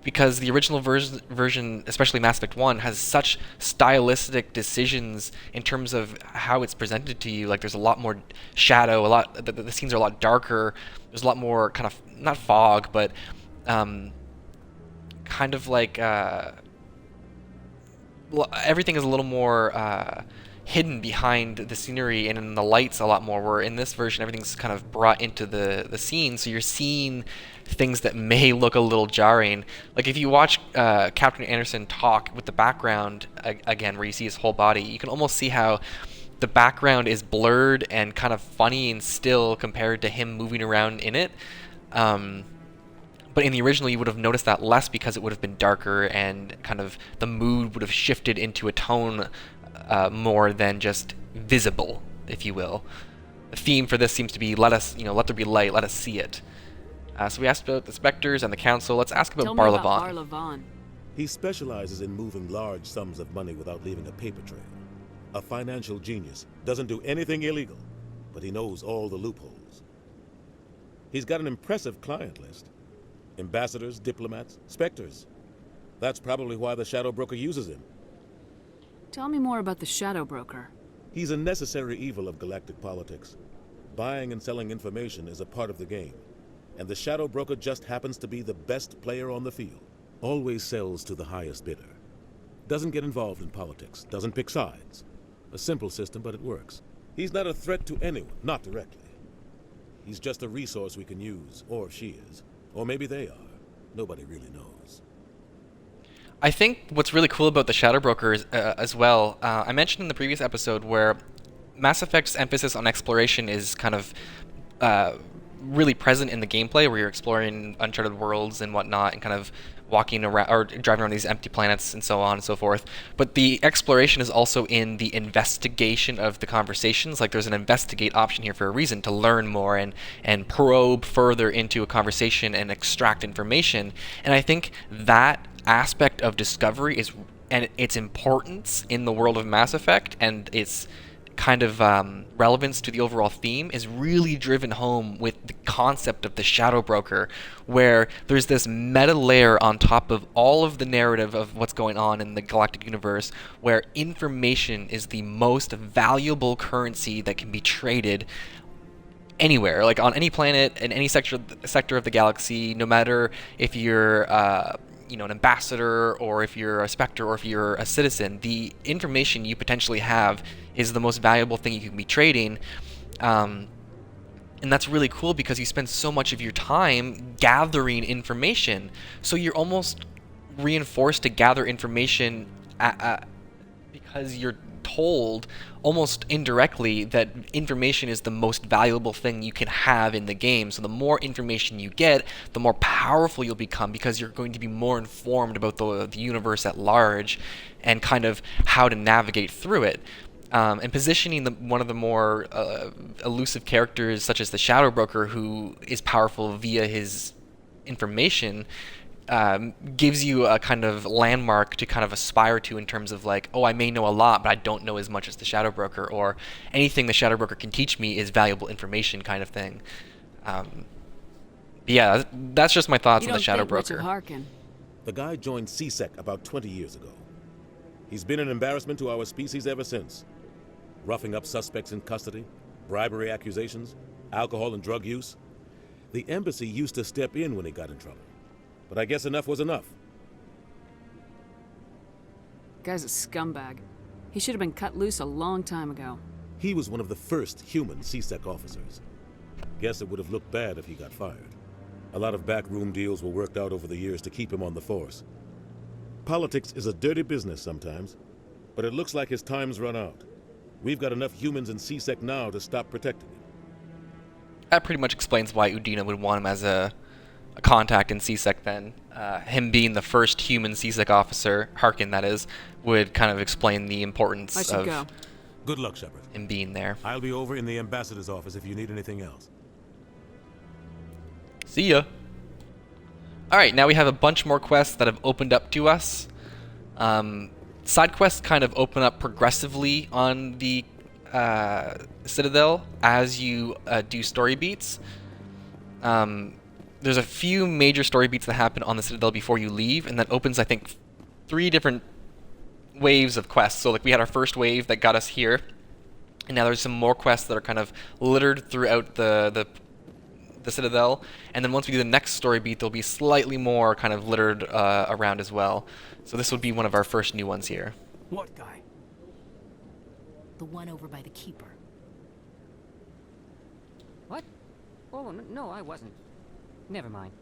Because the original version, especially Mass Effect 1, has such stylistic decisions in terms of how it's presented to you. Like, there's a lot more shadow, the scenes are a lot darker, there's a lot more kind of, not fog, but kind of like, everything is a little more hidden behind the scenery and in the lights a lot more, where in this version everything's kind of brought into the scene, so you're seeing things that may look a little jarring. Like if you watch Captain Anderson talk with the background again, where you see his whole body, you can almost see how the background is blurred and kind of funny and still compared to him moving around in it. But in the original you would have noticed that less because it would have been darker and kind of the mood would have shifted into a tone more than just visible, if you will. The theme for this seems to be let there be light, let us see it. So we asked about the Spectres and the Council. Let's ask about Barlavon. Tell me about Barlavon. He specializes in moving large sums of money without leaving a paper trail. A financial genius, doesn't do anything illegal, but he knows all the loopholes. He's got an impressive client list. Ambassadors, diplomats, Spectres. That's probably why the Shadow Broker uses him. Tell me more about the Shadow Broker. He's a necessary evil of galactic politics. Buying and selling information is a part of the game. And the Shadow Broker just happens to be the best player on the field. Always sells to the highest bidder. Doesn't get involved in politics, doesn't pick sides. A simple system, but it works. He's not a threat to anyone, not directly. He's just a resource we can use, or she is. Or maybe they are. Nobody really knows. I think what's really cool about the Shadow Broker is, as well, I mentioned in the previous episode where Mass Effect's emphasis on exploration is kind of really present in the gameplay, where you're exploring uncharted worlds and whatnot and kind of walking around or driving around these empty planets and so on and so forth. But the exploration is also in the investigation of the conversations. Like there's an investigate option here for a reason, to learn more and probe further into a conversation and extract information. And I think that aspect of discovery and its importance in the world of Mass Effect and its kind of relevance to the overall theme is really driven home with the concept of the Shadow Broker, where there's this meta layer on top of all of the narrative of what's going on in the galactic universe, where information is the most valuable currency that can be traded anywhere, like on any planet, in any sector of the galaxy, no matter if you're an ambassador, or if you're a Spectre, or if you're a citizen. The information you potentially have is the most valuable thing you can be trading, and that's really cool because you spend so much of your time gathering information, so you're almost reinforced to gather information because you're told almost indirectly that information is the most valuable thing you can have in the game. So the more information you get, the more powerful you'll become, because you're going to be more informed about the universe at large and kind of how to navigate through it. And positioning one of the more elusive characters, such as the Shadow Broker, who is powerful via his information, gives you a kind of landmark to kind of aspire to, in terms of like, oh, I may know a lot, but I don't know as much as the Shadow Broker, or anything the Shadow Broker can teach me is valuable information, kind of thing. Yeah, that's just my thoughts on the Shadow Broker. The guy joined CSEC about 20 years ago. He's been an embarrassment to our species ever since. Roughing up suspects in custody, bribery accusations, alcohol and drug use. The embassy used to step in when he got in trouble. But I guess enough was enough. Guy's a scumbag. He should have been cut loose a long time ago. He was one of the first human CSEC officers. Guess it would have looked bad if he got fired. A lot of backroom deals were worked out over the years to keep him on the force. Politics is a dirty business sometimes, but it looks like his time's run out. We've got enough humans in CSEC now to stop protecting him. That pretty much explains why Udina would want him as a contact in CSEC then. Him being the first human CSEC officer, Harkin that is, would kind of explain the importance of go. Good luck, Shepard. Him being there. I'll be over in the ambassador's office if you need anything else. See ya. Alright, now we have a bunch more quests that have opened up to us. Side quests kind of open up progressively on the Citadel as you do story beats. There's a few major story beats that happen on the Citadel before you leave, and that opens, I think, 3 different waves of quests. So like we had our first wave that got us here, and now there's some more quests that are kind of littered throughout the Citadel, and then once we do the next story beat, there'll be slightly more kind of littered around as well. So this would be one of our first new ones here. What guy? The one over by the Keeper. What? Oh, no, I wasn't. Never mind.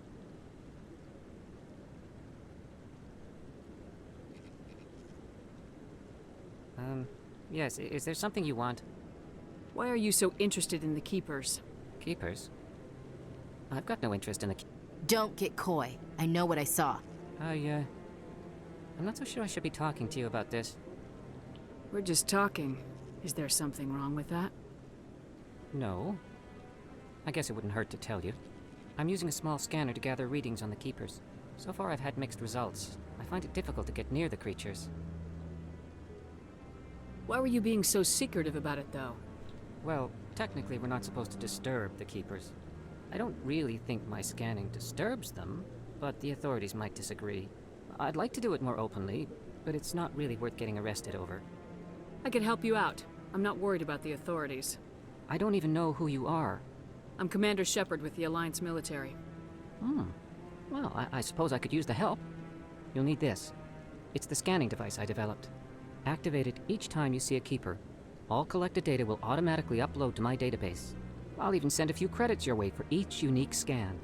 Yes, is there something you want? Why are you so interested in the Keepers? Keepers? I've got no interest in the... Don't get coy. I know what I saw. I'm not so sure I should be talking to you about this. We're just talking. Is there something wrong with that? No. I guess it wouldn't hurt to tell you. I'm using a small scanner to gather readings on the Keepers. So far I've had mixed results. I find it difficult to get near the creatures. Why were you being so secretive about it, though? Well, technically we're not supposed to disturb the Keepers. I don't really think my scanning disturbs them, but the authorities might disagree. I'd like to do it more openly, but it's not really worth getting arrested over. I could help you out. I'm not worried about the authorities. I don't even know who you are. I'm Commander Shepard with the Alliance military. Well, I suppose I could use the help. You'll need this. It's the scanning device I developed. Activate it each time you see a Keeper. All collected data will automatically upload to my database. I'll even send a few credits your way for each unique scan.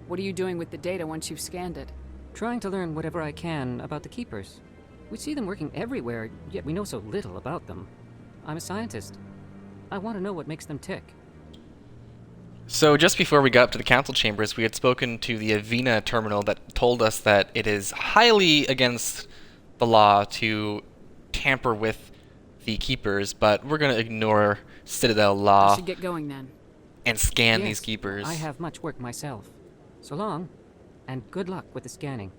What are you doing with the data once you've scanned it? Trying to learn whatever I can about the Keepers. We see them working everywhere, yet we know so little about them. I'm a scientist. I want to know what makes them tick. So just before we got up to the council chambers, we had spoken to the Avina terminal that told us that it is highly against the law to tamper with the Keepers, but we're going to ignore Citadel law. I should get going then. And scan Yes, these Keepers. I have much work myself. So long, and good luck with the scanning.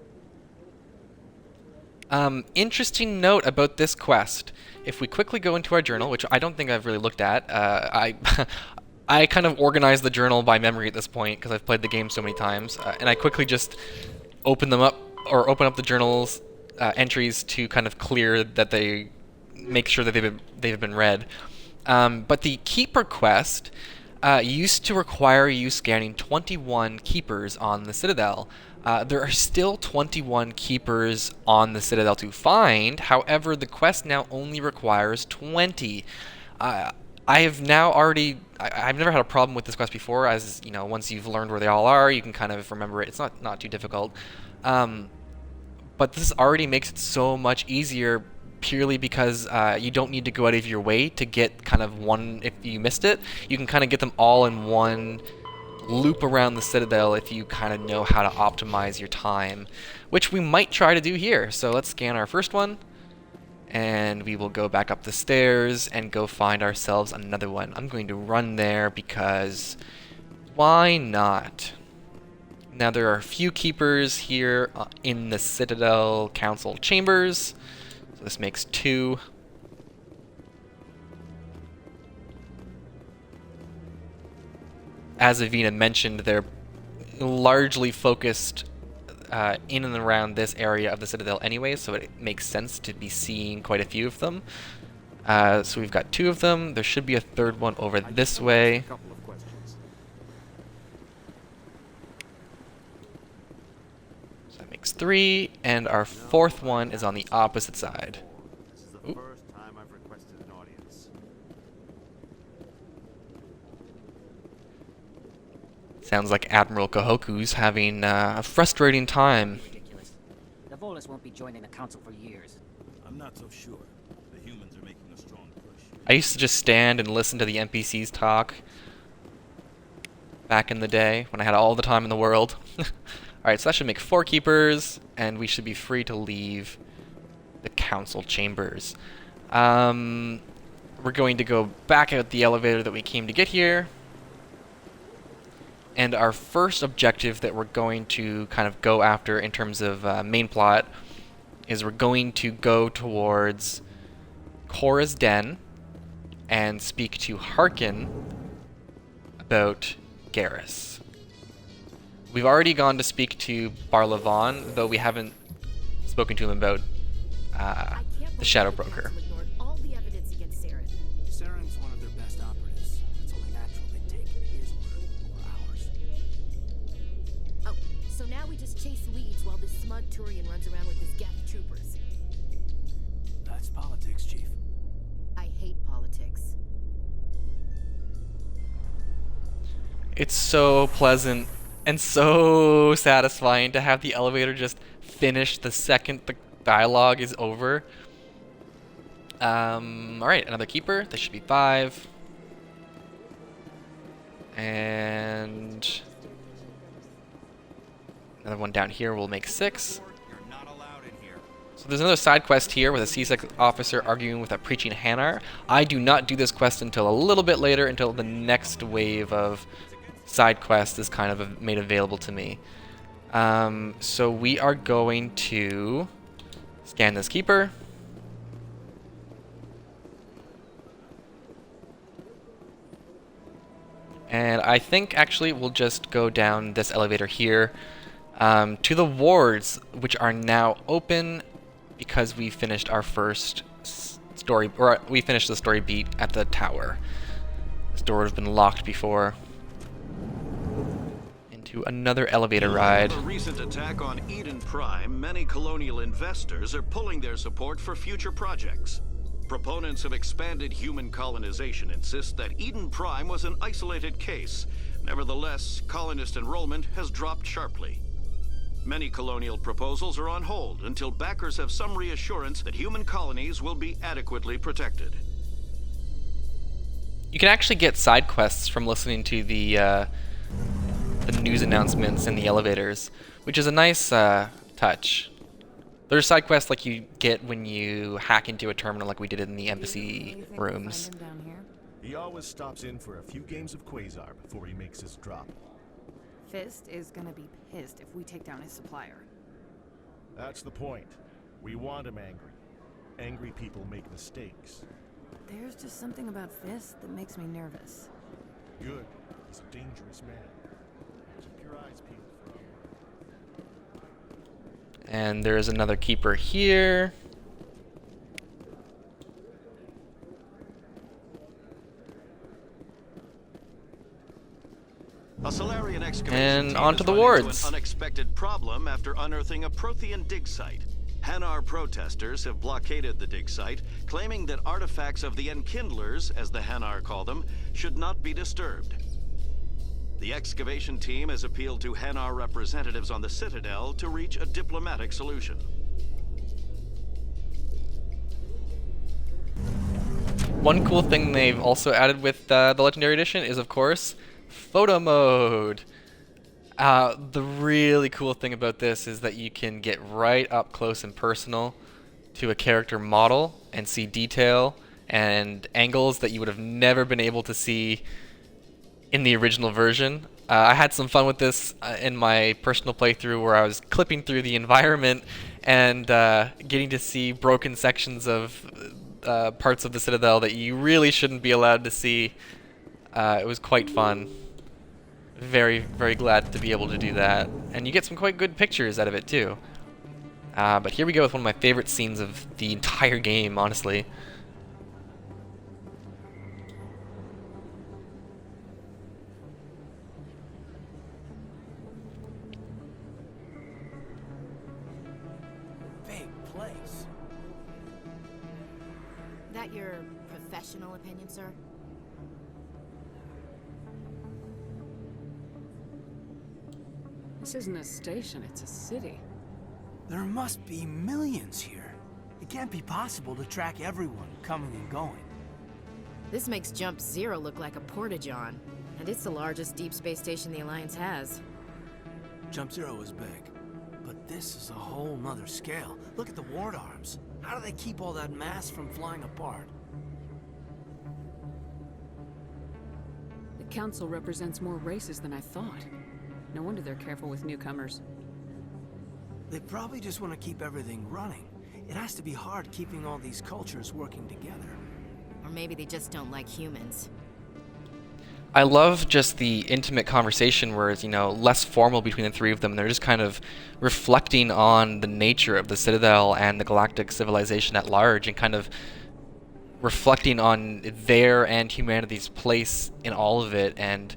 Interesting note about this quest. If we quickly go into our journal, which I don't think I've really looked at, I kind of organized the journal by memory at this point because I've played the game so many times, and I quickly just open them up, or open up the journal's entries to kind of clear that they make sure that they've been read. But the Keeper quest used to require you scanning 21 Keepers on the Citadel. There are still 21 Keepers on the Citadel to find. However, the quest now only requires 20. I've never had a problem with this quest before, as you know, once you've learned where they all are, you can kind of remember it. It's not too difficult. But this already makes it so much easier, purely because you don't need to go out of your way to get kind of one. If you missed it, you can kind of get them all in one loop around the Citadel if you kind of know how to optimize your time, which we might try to do here. So let's scan our first one, and we will go back up the stairs and go find ourselves another one. I'm going to run there because why not? Now there are a few Keepers here in the Citadel Council chambers, so this makes 2. As Avina mentioned, they're largely focused in and around this area of the Citadel anyway, so it makes sense to be seeing quite a few of them. So we've got 2 of them. There should be a third one over this way. So that makes 3, and our fourth one is on the opposite side. Ooh. Sounds like Admiral Kahoku's having a frustrating time. Ridiculous. The Volus won't be joining the council for years. I'm not so sure. The humans are making a strong push. I used to just stand and listen to the NPCs talk back in the day when I had all the time in the world. Alright, so that should make 4 Keepers, and we should be free to leave the council chambers. We're going to go back out the elevator that we came to get here. And our first objective that we're going to kind of go after in terms of main plot is we're going to go towards Chora's den and speak to Harkin about Garrus. We've already gone to speak to Barlavon, though we haven't spoken to him about the Shadow Broker. Saren's one of their best operatives. It's only natural they take his word over ours. Oh, so now we just chase leads while this smug Turian runs around with his Geth troopers. That's politics, Chief. I hate politics. It's so pleasant and so satisfying to have the elevator just finish the second the dialogue is over. Alright, another Keeper. This should be 5. And another one down here will make 6. So there's another side quest here with a C-Sec officer arguing with a preaching Hanar. I do not do this quest until a little bit later, until the next wave of side quest is kind of made available to me. So we are going to scan this Keeper. And I think actually we'll just go down this elevator here to the wards, which are now open because we finished our first story, or we finished the story beat at the tower. This door has been locked before. Into another elevator ride. With a recent attack on Eden Prime, many colonial investors are pulling their support for future projects. Proponents of expanded human colonization insist that Eden Prime was an isolated case. Nevertheless, colonist enrollment has dropped sharply. Many colonial proposals are on hold until backers have some reassurance that human colonies will be adequately protected. You can actually get side quests from listening to the news announcements in the elevators, which is a nice touch. There's side quests like you get when you hack into a terminal like we did in the embassy rooms. He always stops in for a few games of Quasar before he makes his drop. Fist is gonna be pissed if we take down his supplier. That's the point. We want him angry. Angry people make mistakes. There's just something about Fist that makes me nervous. Good. He's a dangerous man. Keep your eyes peeled for him. And there is another keeper here. A Solarian excavation And team onto has the run into wards. an unexpected problem after unearthing a Prothean dig site. Hanar protesters have blockaded the dig site, claiming that artifacts of the Enkindlers, as the Hanar call them, should not be disturbed. The excavation team has appealed to Hanar representatives on the Citadel to reach a diplomatic solution. One cool thing they've also added with the Legendary Edition is, of course, photo mode. The really cool thing about this is that you can get right up close and personal to a character model and see detail and angles that you would have never been able to see in the original version. I had some fun with this in my personal playthrough where I was clipping through the environment and getting to see broken sections of parts of the Citadel that you really shouldn't be allowed to see. It was quite fun. Very, very glad to be able to do that. And you get some quite good pictures out of it too. But here we go with one of my favorite scenes of the entire game, honestly. Big place. That your professional opinion, sir? This isn't a station, it's a city. There must be millions here. It can't be possible to track everyone coming and going. This makes Jump Zero look like a porta-john, and it's the largest deep space station the Alliance has. Jump Zero is big, but this is a whole nother scale. Look at the ward arms. How do they keep all that mass from flying apart? The Council represents more races than I thought. No wonder they're careful with newcomers. They probably just want to keep everything running. It has to be hard keeping all these cultures working together. Or maybe they just don't like humans. I love just the intimate conversation where it's, you know, less formal between the three of them. They're just kind of reflecting on the nature of the Citadel and the galactic civilization at large and kind of reflecting on their and humanity's place in all of it and,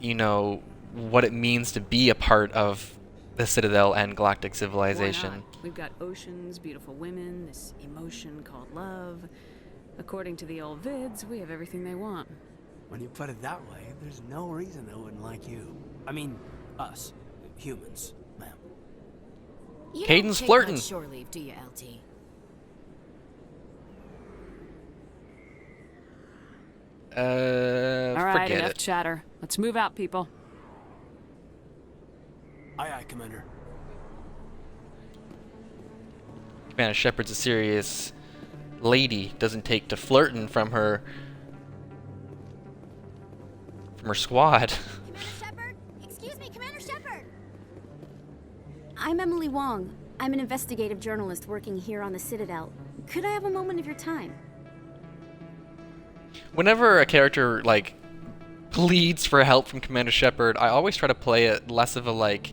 you know, what it means to be a part of the Citadel and galactic civilization. Why not? We've got oceans, beautiful women, this emotion called love. According to the old vids, we have everything they want. When you put it that way, there's no reason they wouldn't like you. I mean, us. Humans, ma'am. You Caden's don't take flirting. much shore leave, do you, LT? All right, forget enough it. chatter. Let's move out, people. Aye, aye, Commander. Commander Shepard's a serious lady. Doesn't take to flirting from her squad. Commander Shepard? Excuse me, Commander Shepard! I'm Emily Wong. I'm an investigative journalist working here on the Citadel. Could I have a moment of your time? Whenever a character like pleads for help from Commander Shepard, I always try to play it less of a like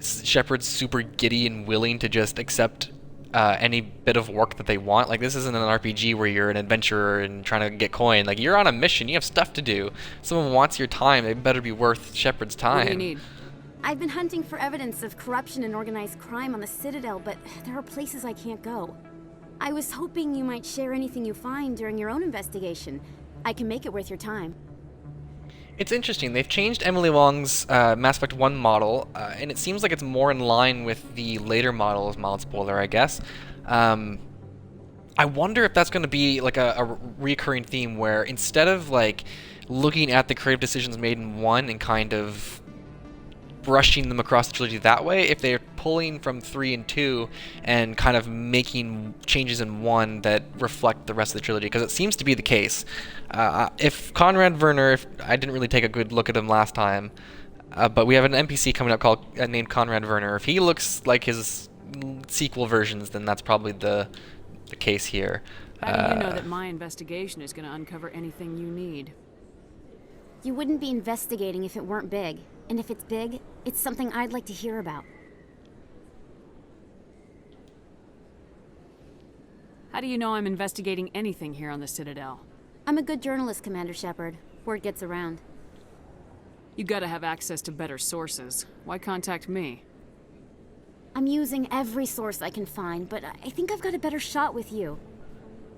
Shepard's super giddy and willing to just accept any bit of work that they want. Like, this isn't an RPG where you're an adventurer and trying to get coin. Like, you're on a mission, you have stuff to do. Someone wants your time, it better be worth Shepard's time. What do you need? I've been hunting for evidence of corruption and organized crime on the Citadel, but there are places I can't go. I was hoping you might share anything you find during your own investigation. I can make it worth your time. It's interesting. They've changed Emily Wong's Mass Effect 1 model, and it seems like it's more in line with the later models, mild spoiler, I guess. I wonder if that's going to be like a recurring theme where instead of like looking at the creative decisions made in 1 and kind of brushing them across the trilogy that way, if they're pulling from 3 and 2 and kind of making changes in 1 that reflect the rest of the trilogy, because it seems to be the case. If Conrad Werner, if I didn't really take a good look at him last time, but we have an NPC coming up called named Conrad Werner. If he looks like his sequel versions, then that's probably the case here. How do you know that my investigation is going to uncover anything you need? You wouldn't be investigating if it weren't big. And if it's big, it's something I'd like to hear about. How do you know I'm investigating anything here on the Citadel? I'm a good journalist, Commander Shepard. Word gets around. You gotta have access to better sources. Why contact me? I'm using every source I can find, but I think I've got a better shot with you.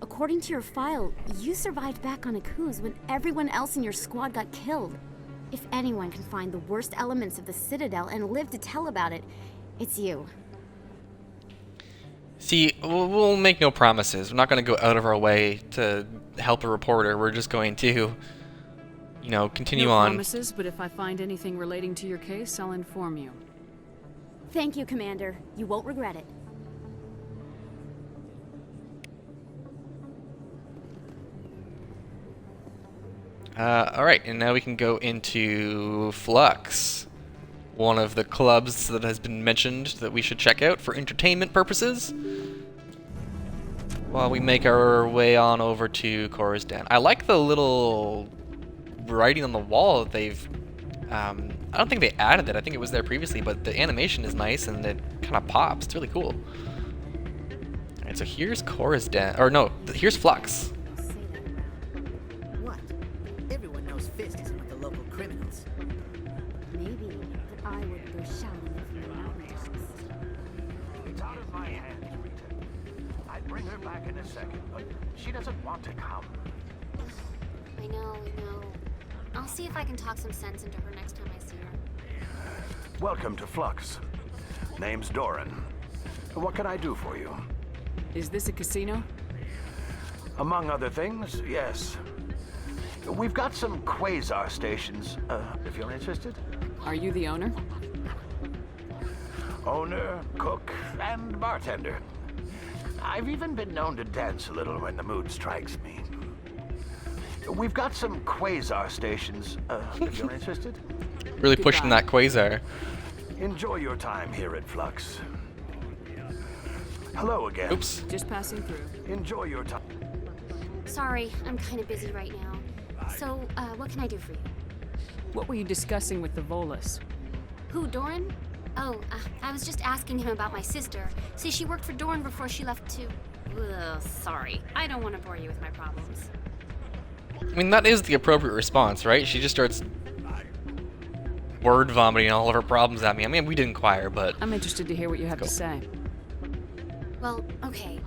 According to your file, you survived back on Akuz when everyone else in your squad got killed. If anyone can find the worst elements of the Citadel and live to tell about it, it's you. See, we'll make no promises. We're not going to go out of our way to help a reporter. We're just going to, you know, continue on. No promises, but if I find anything relating to your case, I'll inform you. Thank you, Commander. You won't regret it. Alright, and now we can go into Flux, one of the clubs that has been mentioned that we should check out for entertainment purposes, while we make our way on over to Chora's Den. I like the little writing on the wall that they've... I don't think they added it, I think it was there previously, but the animation is nice and it kind of pops. It's really cool. Alright, so here's Chora's Den, or no, here's Flux. What? Everyone knows Fist isn't with the local criminals. Maybe, but I would go shouting if you mountains. It's out of my hands, Rita. I'd bring her back in a second, but she doesn't want to come. I know. I'll see if I can talk some sense into her next time I see her. Welcome to Flux. Name's Doran. What can I do for you? Is this a casino? Among other things, yes. We've got some quasar stations, if you're interested. Are you the owner? Owner, cook, and bartender. I've even been known to dance a little when the mood strikes me. We've got some quasar stations, if you're interested. Really pushing that quasar. Enjoy your time here at Flux. Hello again. Oops. Just passing through. Enjoy your time. Sorry, I'm kind of busy right now. So, what can I do for you? What were you discussing with the Volus? Who, Doran? Oh, I was just asking him about my sister. See, she worked for Doran before she left to... Ugh, sorry. I don't want to bore you with my problems. I mean, that is the appropriate response, right? She just starts word vomiting all of her problems at me. I mean, we did inquire, but... I'm interested to hear what you have to say. Well, okay.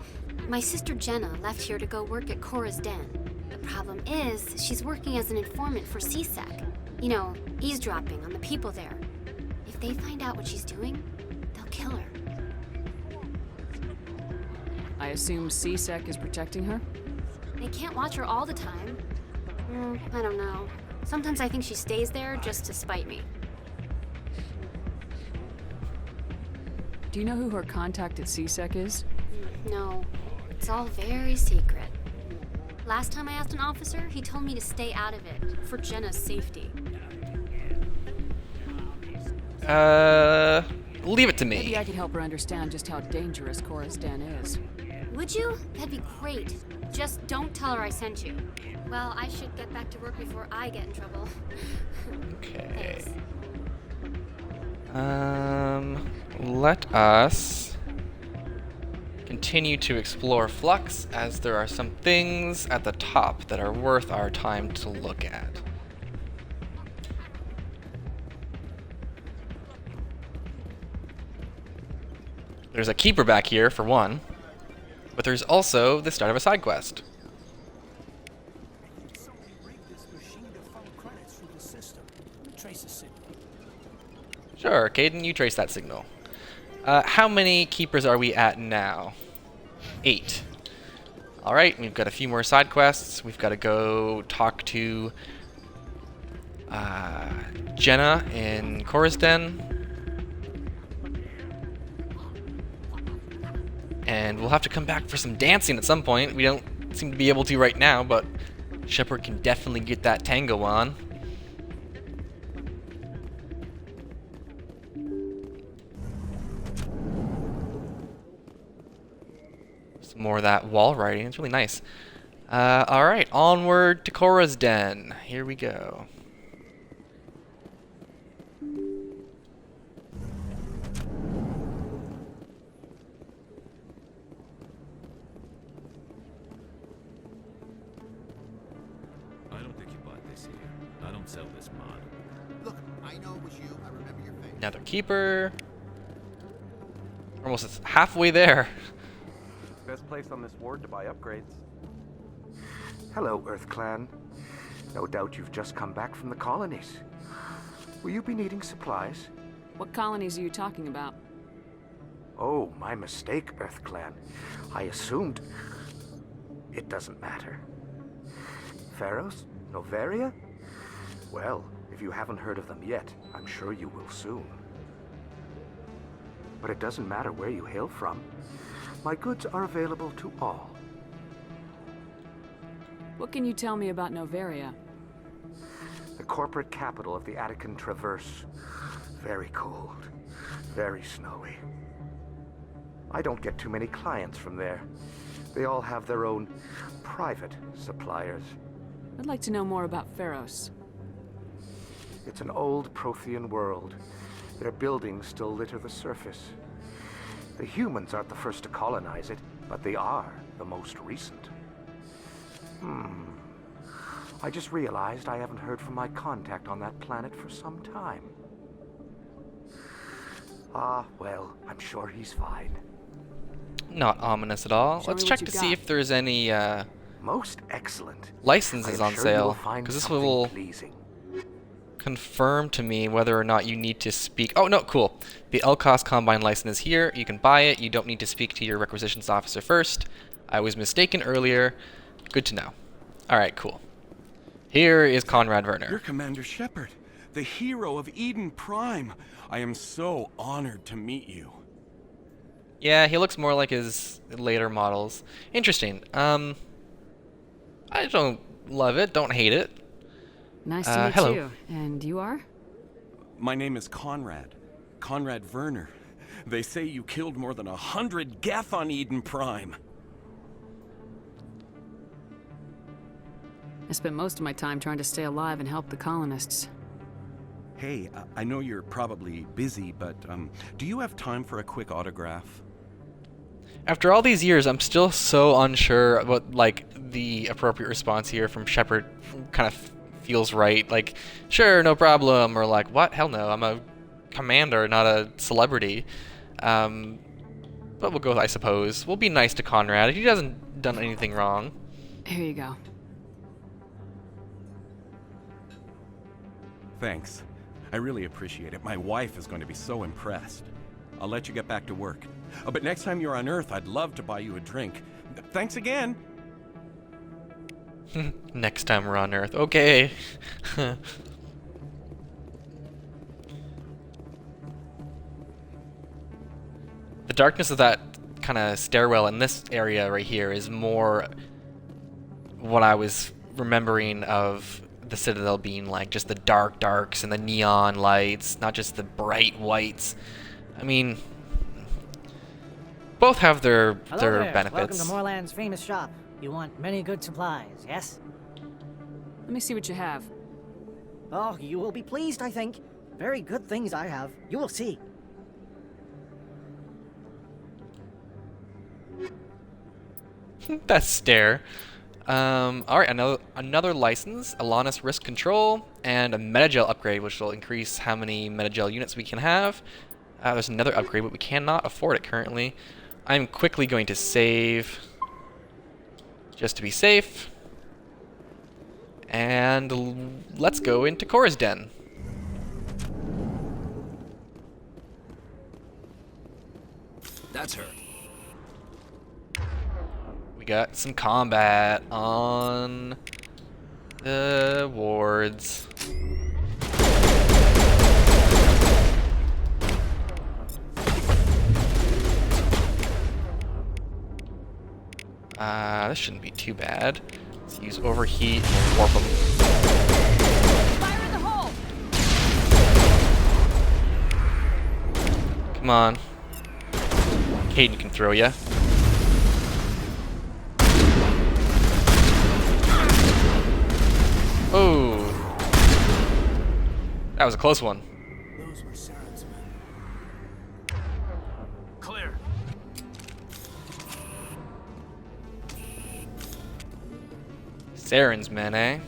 My sister Jenna left here to go work at Chora's Den. The problem is, she's working as an informant for CSEC. You know, eavesdropping on the people there. If they find out what she's doing, they'll kill her. I assume CSEC is protecting her? They can't watch her all the time. I don't know. Sometimes I think she stays there just to spite me. Do you know who her contact at CSEC is? No. It's all very secret. Last time I asked an officer, he told me to stay out of it, for Jenna's safety. Leave it to me. Maybe I could help her understand just how dangerous Chora's Den is. Would you? That'd be great. Just don't tell her I sent you. Well, I should get back to work before I get in trouble. Okay. Let us continue to explore Flux, as there are some things at the top that are worth our time to look at. There's a keeper back here, for one, but there's also the start of a side quest. Sure, Caden, you trace that signal. How many keepers are we at now? 8. Alright, we've got a few more side quests. We've got to go talk to Jenna in Chora's Den. And we'll have to come back for some dancing at some point. We don't seem to be able to right now, but Shepard can definitely get that tango on. Some more of that wall writing. It's really nice. Alright, onward to Chora's den. Here we go. I don't think you bought this here. I don't sell this mod. Look, I know it was you. I remember your face. Another keeper. Almost halfway there. Best place on this ward to buy upgrades. Hello, Earth Clan. No doubt you've just come back from the colonies. Will you be needing supplies? What colonies are you talking about? Oh, my mistake, Earth Clan. I assumed... It doesn't matter. Pharos? Noveria? Well, if you haven't heard of them yet, I'm sure you will soon. But it doesn't matter where you hail from. My goods are available to all. What can you tell me about Noveria? The corporate capital of the Attican Traverse. Very cold. Very snowy. I don't get too many clients from there. They all have their own private suppliers. I'd like to know more about Pharos. It's an old Prothean world. Their buildings still litter the surface. The humans aren't the first to colonize it, but they are the most recent. I just realized I haven't heard from my contact on that planet for some time. Ah, well, I'm sure he's fine. Not ominous at all. Let's check to see if there's any most excellent licenses on sure sale, because this will confirm to me whether or not you need to speak. Oh no, cool. The Elcos Combine license is here. You can buy it. You don't need to speak to your requisitions officer first. I was mistaken earlier. Good to know. Alright, cool. Here is Conrad Werner. You're Commander Shepard, the hero of Eden Prime. I am so honored to meet you. Yeah, he looks more like his later models. Interesting. I don't love it, don't hate it. Nice to meet hello. you. And you are? My name is Conrad. Conrad Werner. They say you killed more than 100 Geth on Eden Prime. I spent most of my time trying to stay alive and help the colonists. Hey, I know you're probably busy, but do you have time for a quick autograph? After all these years, I'm still so unsure what, like, the appropriate response here from Shepard kind of feels right. Like, sure, no problem, or like, what? Hell no, I'm a commander, not a celebrity. But we'll go, I suppose. We'll be nice to Conrad. He hasn't done anything wrong. Here you go. Thanks. I really appreciate it. My wife is going to be so impressed. I'll let you get back to work. But next time you're on Earth, I'd love to buy you a drink. Thanks again. Next time we're on Earth. Okay. The darkness of that kind of stairwell in this area right here is more what I was remembering of the Citadel being like, just the dark darks and the neon lights, not just the bright whites. I mean, both have their there. benefits. Welcome to Moorland's famous shop. You want many good supplies, yes? Let me see what you have. Oh, you will be pleased, I think. Very good things I have. You will see. That stare. Alright, another license, Alanis Risk Control, and a Metagel upgrade, which will increase how many Metagel units we can have. There's another upgrade, but we cannot afford it currently. I'm quickly going to save, just to be safe. And let's go into Chora's den. That's her. We got some combat on the wards. This shouldn't be too bad. Let's use overheat and warp them. Fire in the hole! Come on. Caden can throw ya. That was a close one. Those were Saren's men. Clear. Saren's men, eh?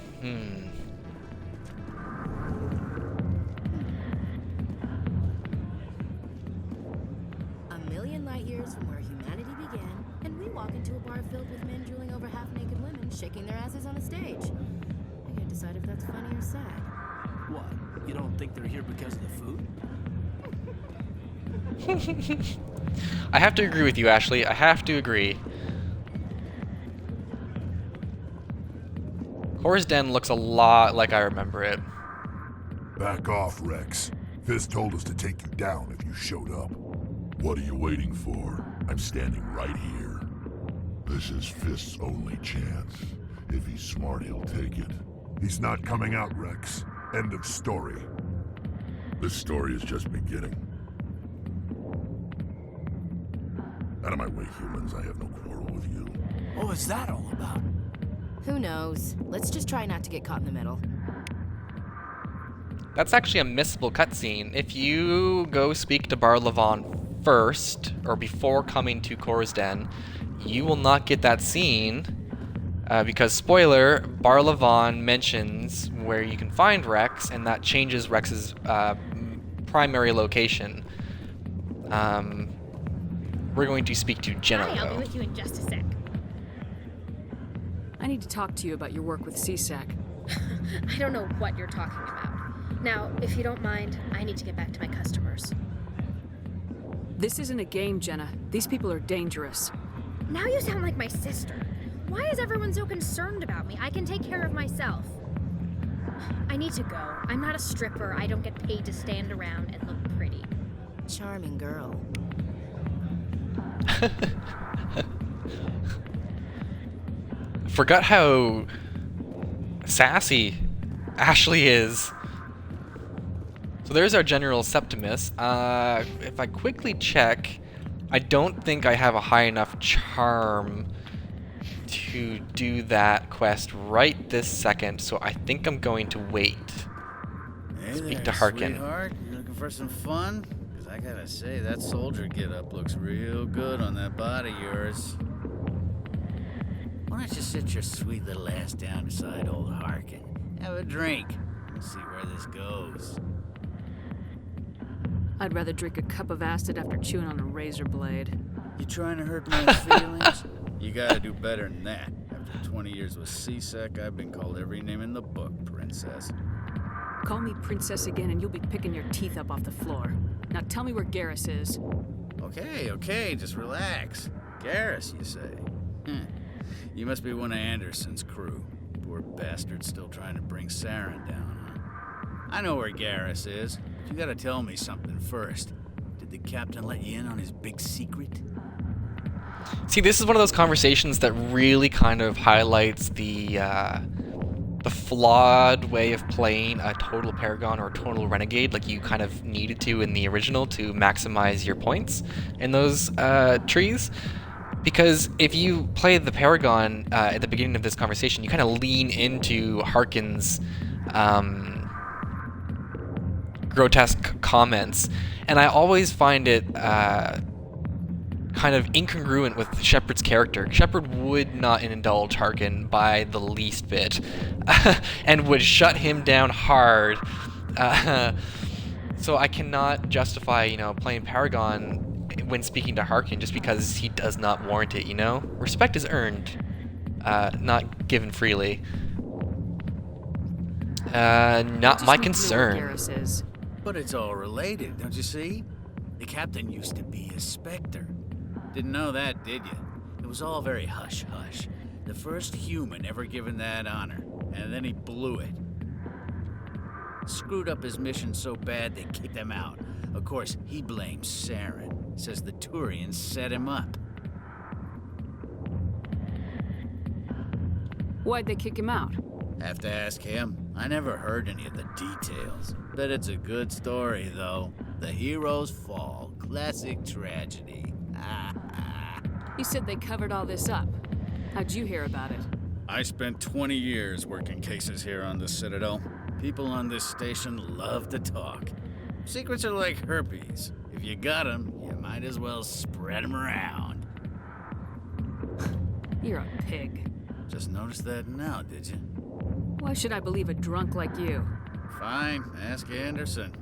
A million light years from where humanity began, and we walk into a bar filled with men drooling over half-naked women, shaking their asses on a stage. I can't decide if that's funny or sad. What? You don't think they're here because of the food? I have to agree with you, Ashley. I have to agree. Chora's Den looks a lot like I remember it. Back off, Rex. Fist told us to take you down if you showed up. What are you waiting for? I'm standing right here. This is Fist's only chance. If he's smart, he'll take it. He's not coming out, Rex. End of story. This story is just beginning. Out of my way, humans. I have no quarrel with you. What was that all about? Who knows? Let's just try not to get caught in the middle. That's actually a missable cutscene. If you go speak to Bar Levon first, or before coming to Chora's Den, you will not get that scene, because, spoiler, Bar Levon mentions where you can find Rex, and that changes Rex's primary location. We're going to speak to Jenna, Hi, I'll though. be with you in just a sec. I need to talk to you about your work with CSAC. I don't know what you're talking about. Now, if you don't mind, I need to get back to my customers. This isn't a game, Jenna. These people are dangerous. Now you sound like my sister. Why is everyone so concerned about me? I can take care of myself. I need to go. I'm not a stripper. I don't get paid to stand around and look pretty. Charming girl. Forgot how sassy Ashley is. So there's our General Septimus. If I quickly check, I don't think I have a high enough charm to do that quest right this second, so I think I'm going to wait. Hey Speak there, to Harkin. sweetheart. You looking for some fun? Because I gotta say, that soldier get-up looks real good on that body of yours. Why don't you sit your sweet little ass down beside old Harkin? Have a drink. We'll see where this goes. I'd rather drink a cup of acid after chewing on a razor blade. You trying to hurt my feelings? You gotta do better than that. After 20 years with CSEC, I've been called every name in the book, princess. Call me princess again and you'll be picking your teeth up off the floor. Now tell me where Garrus is. Okay, just relax. Garrus, you say? You must be one of Anderson's crew. Poor bastard still trying to bring Saren down, huh? I know where Garrus is, but you gotta tell me something first. Did the captain let you in on his big secret? See, this is one of those conversations that really kind of highlights the flawed way of playing a total paragon or a total renegade, like you kind of needed to in the original to maximize your points in those trees. Because if you play the paragon at the beginning of this conversation, you kind of lean into Harkin's grotesque comments, and I always find it kind of incongruent with Shepard's character. Shepard would not indulge Harkin by the least bit, and would shut him down hard. So I cannot justify, playing Paragon when speaking to Harkin just because he does not warrant it. Respect is earned, not given freely. Not my concern. But it's all related, don't you see? The captain used to be a Spectre. Didn't know that, did you? It was all very hush-hush. The first human ever given that honor, and then he blew it. Screwed up his mission so bad they kicked him out. Of course, he blames Saren. Says the Turians set him up. Why'd they kick him out? Have to ask him. I never heard any of the details. Bet it's a good story, though. The hero's fall. Classic tragedy. You said they covered all this up. How'd you hear about it? I spent 20 years working cases here on the Citadel. People on this station love to talk. Secrets are like herpes. If you got them, you might as well spread them around. You're a pig. Just noticed that now, did you? Why should I believe a drunk like you? Fine, ask Anderson.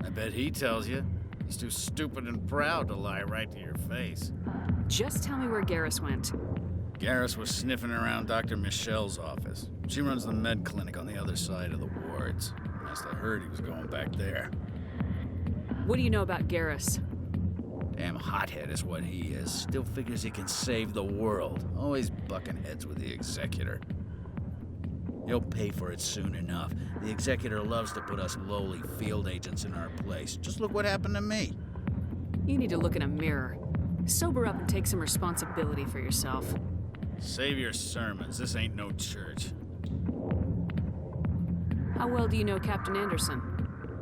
I bet he tells you. He's too stupid and proud to lie right to your face. Just tell me where Garrus went. Garrus was sniffing around Dr. Michelle's office. She runs the med clinic on the other side of the wards. Last I heard, he was going back there. What do you know about Garrus? Damn hothead is what he is. Still figures he can save the world. Always bucking heads with the Executor. He'll pay for it soon enough. The Executor loves to put us lowly field agents in our place. Just look what happened to me. You need to look in a mirror. Sober up and take some responsibility for yourself. Save your sermons. This ain't no church. How well do you know Captain Anderson?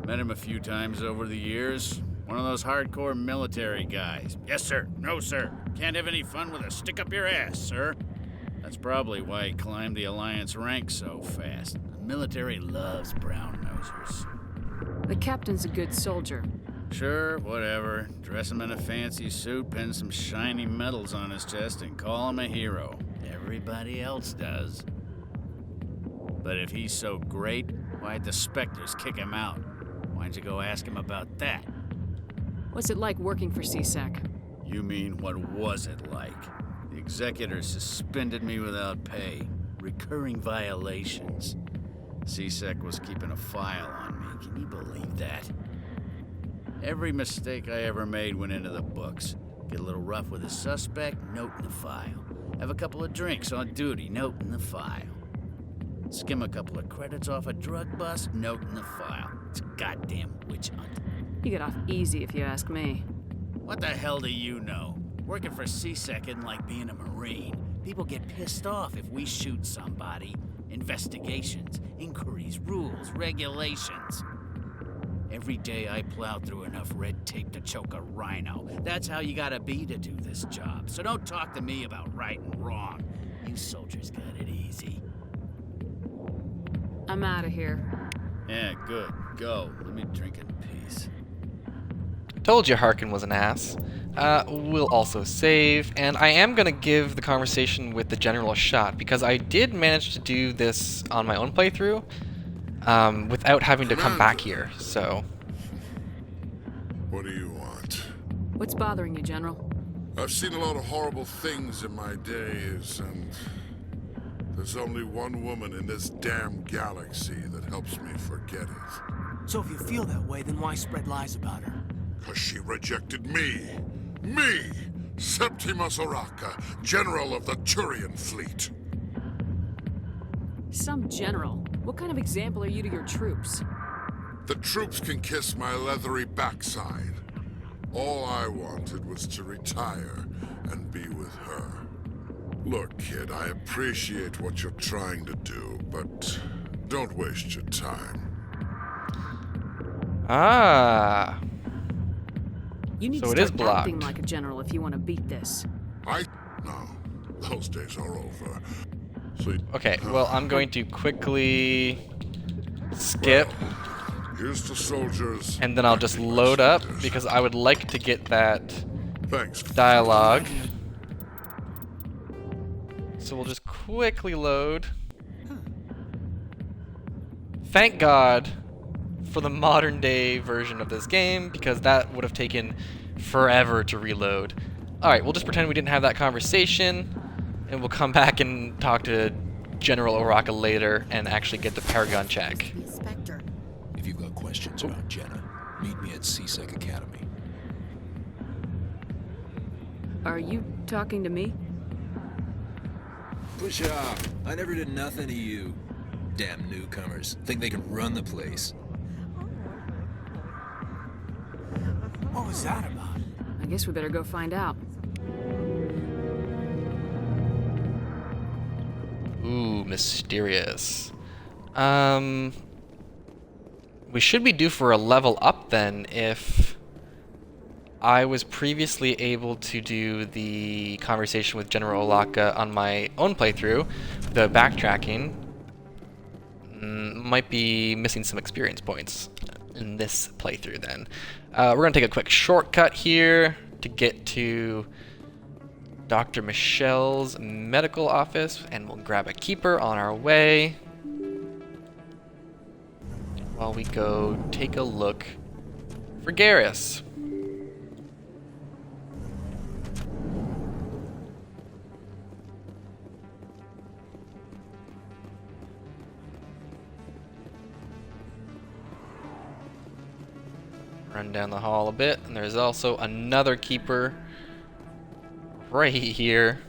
Met him a few times over the years. One of those hardcore military guys. Yes, sir. No, sir. Can't have any fun with a stick up your ass, sir. That's probably why he climbed the Alliance ranks so fast. The military loves brown-nosers. The captain's a good soldier. Sure, whatever. Dress him in a fancy suit, pin some shiny medals on his chest, and call him a hero. Everybody else does. But if he's so great, why'd the Spectres kick him out? Why'd you go ask him about that? What's it like working for CSEC? You mean, what was it like? The Executor suspended me without pay. Recurring violations. CSEC was keeping a file on me. Can you believe that? Every mistake I ever made went into the books. Get a little rough with a suspect, note in the file. Have a couple of drinks on duty, note in the file. Skim a couple of credits off a drug bust, note in the file. It's a goddamn witch hunt. You get off easy if you ask me. What the hell do you know? Working for CSEC isn't like being a Marine. People get pissed off if we shoot somebody. Investigations, inquiries, rules, regulations. Every day I plow through enough red tape to choke a rhino. That's how you gotta be to do this job. So don't talk to me about right and wrong. You soldiers got it easy. I'm out of here. Yeah, good. Go. Let me drink in peace. Told you Harkin was an ass. We'll also save, and I am going to give the conversation with the General a shot, because I did manage to do this on my own playthrough, without having to come back here, so... What do you want? What's bothering you, General? I've seen a lot of horrible things in my days, and there's only one woman in this damn galaxy that helps me forget it. So if you feel that way, then why spread lies about her? 'Cause she rejected me! Me! Septimus Oraka, General of the Turian Fleet! Some general? What kind of example are you to your troops? The troops can kiss my leathery backside. All I wanted was to retire and be with her. Look, kid, I appreciate what you're trying to do, but don't waste your time. Ah. You need so to it is start blocked. acting like a general if you want to beat this. No, those days are over. So, okay, well, I'm going to quickly skip. Well, here's the soldiers. And then I'll just load up, because I would like to get that dialogue. So we'll just quickly load. Thank God for the modern day version of this game, because that would have taken forever to reload. Alright, we'll just pretend we didn't have that conversation, and we'll come back and talk to General Oraka later and actually get the Paragon check. Spectre. If you've got questions about Jenna, meet me at CSEC Academy. Are you talking to me? Push off. I never did nothing to you. Damn newcomers. Think they can run the place. What was that about? I guess we better go find out. Ooh, mysterious. We should be due for a level up then if I was previously able to do the conversation with General Oraka on my own playthrough, the backtracking. Might be missing some experience points in this playthrough then. We're going to take a quick shortcut here to get to Dr. Michelle's medical office, and we'll grab a keeper on our way while we go take a look for Garrus. Run down the hall a bit, and there's also another keeper right here.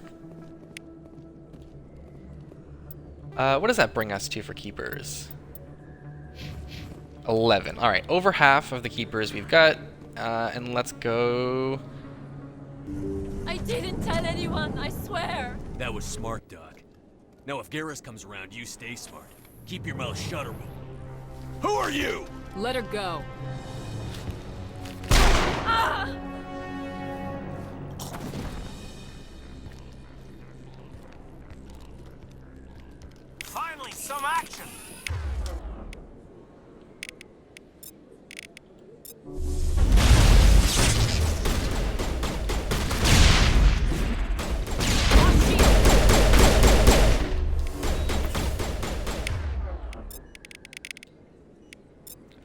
What does that bring us to for keepers? 11. Alright, over half of the keepers we've got, and let's go. I didn't tell anyone, I swear. That was smart, Doc. Now if Garrus comes around, you stay smart. Keep your mouth shut or we'll... Who are you? Let her go. Ah! Finally, some action!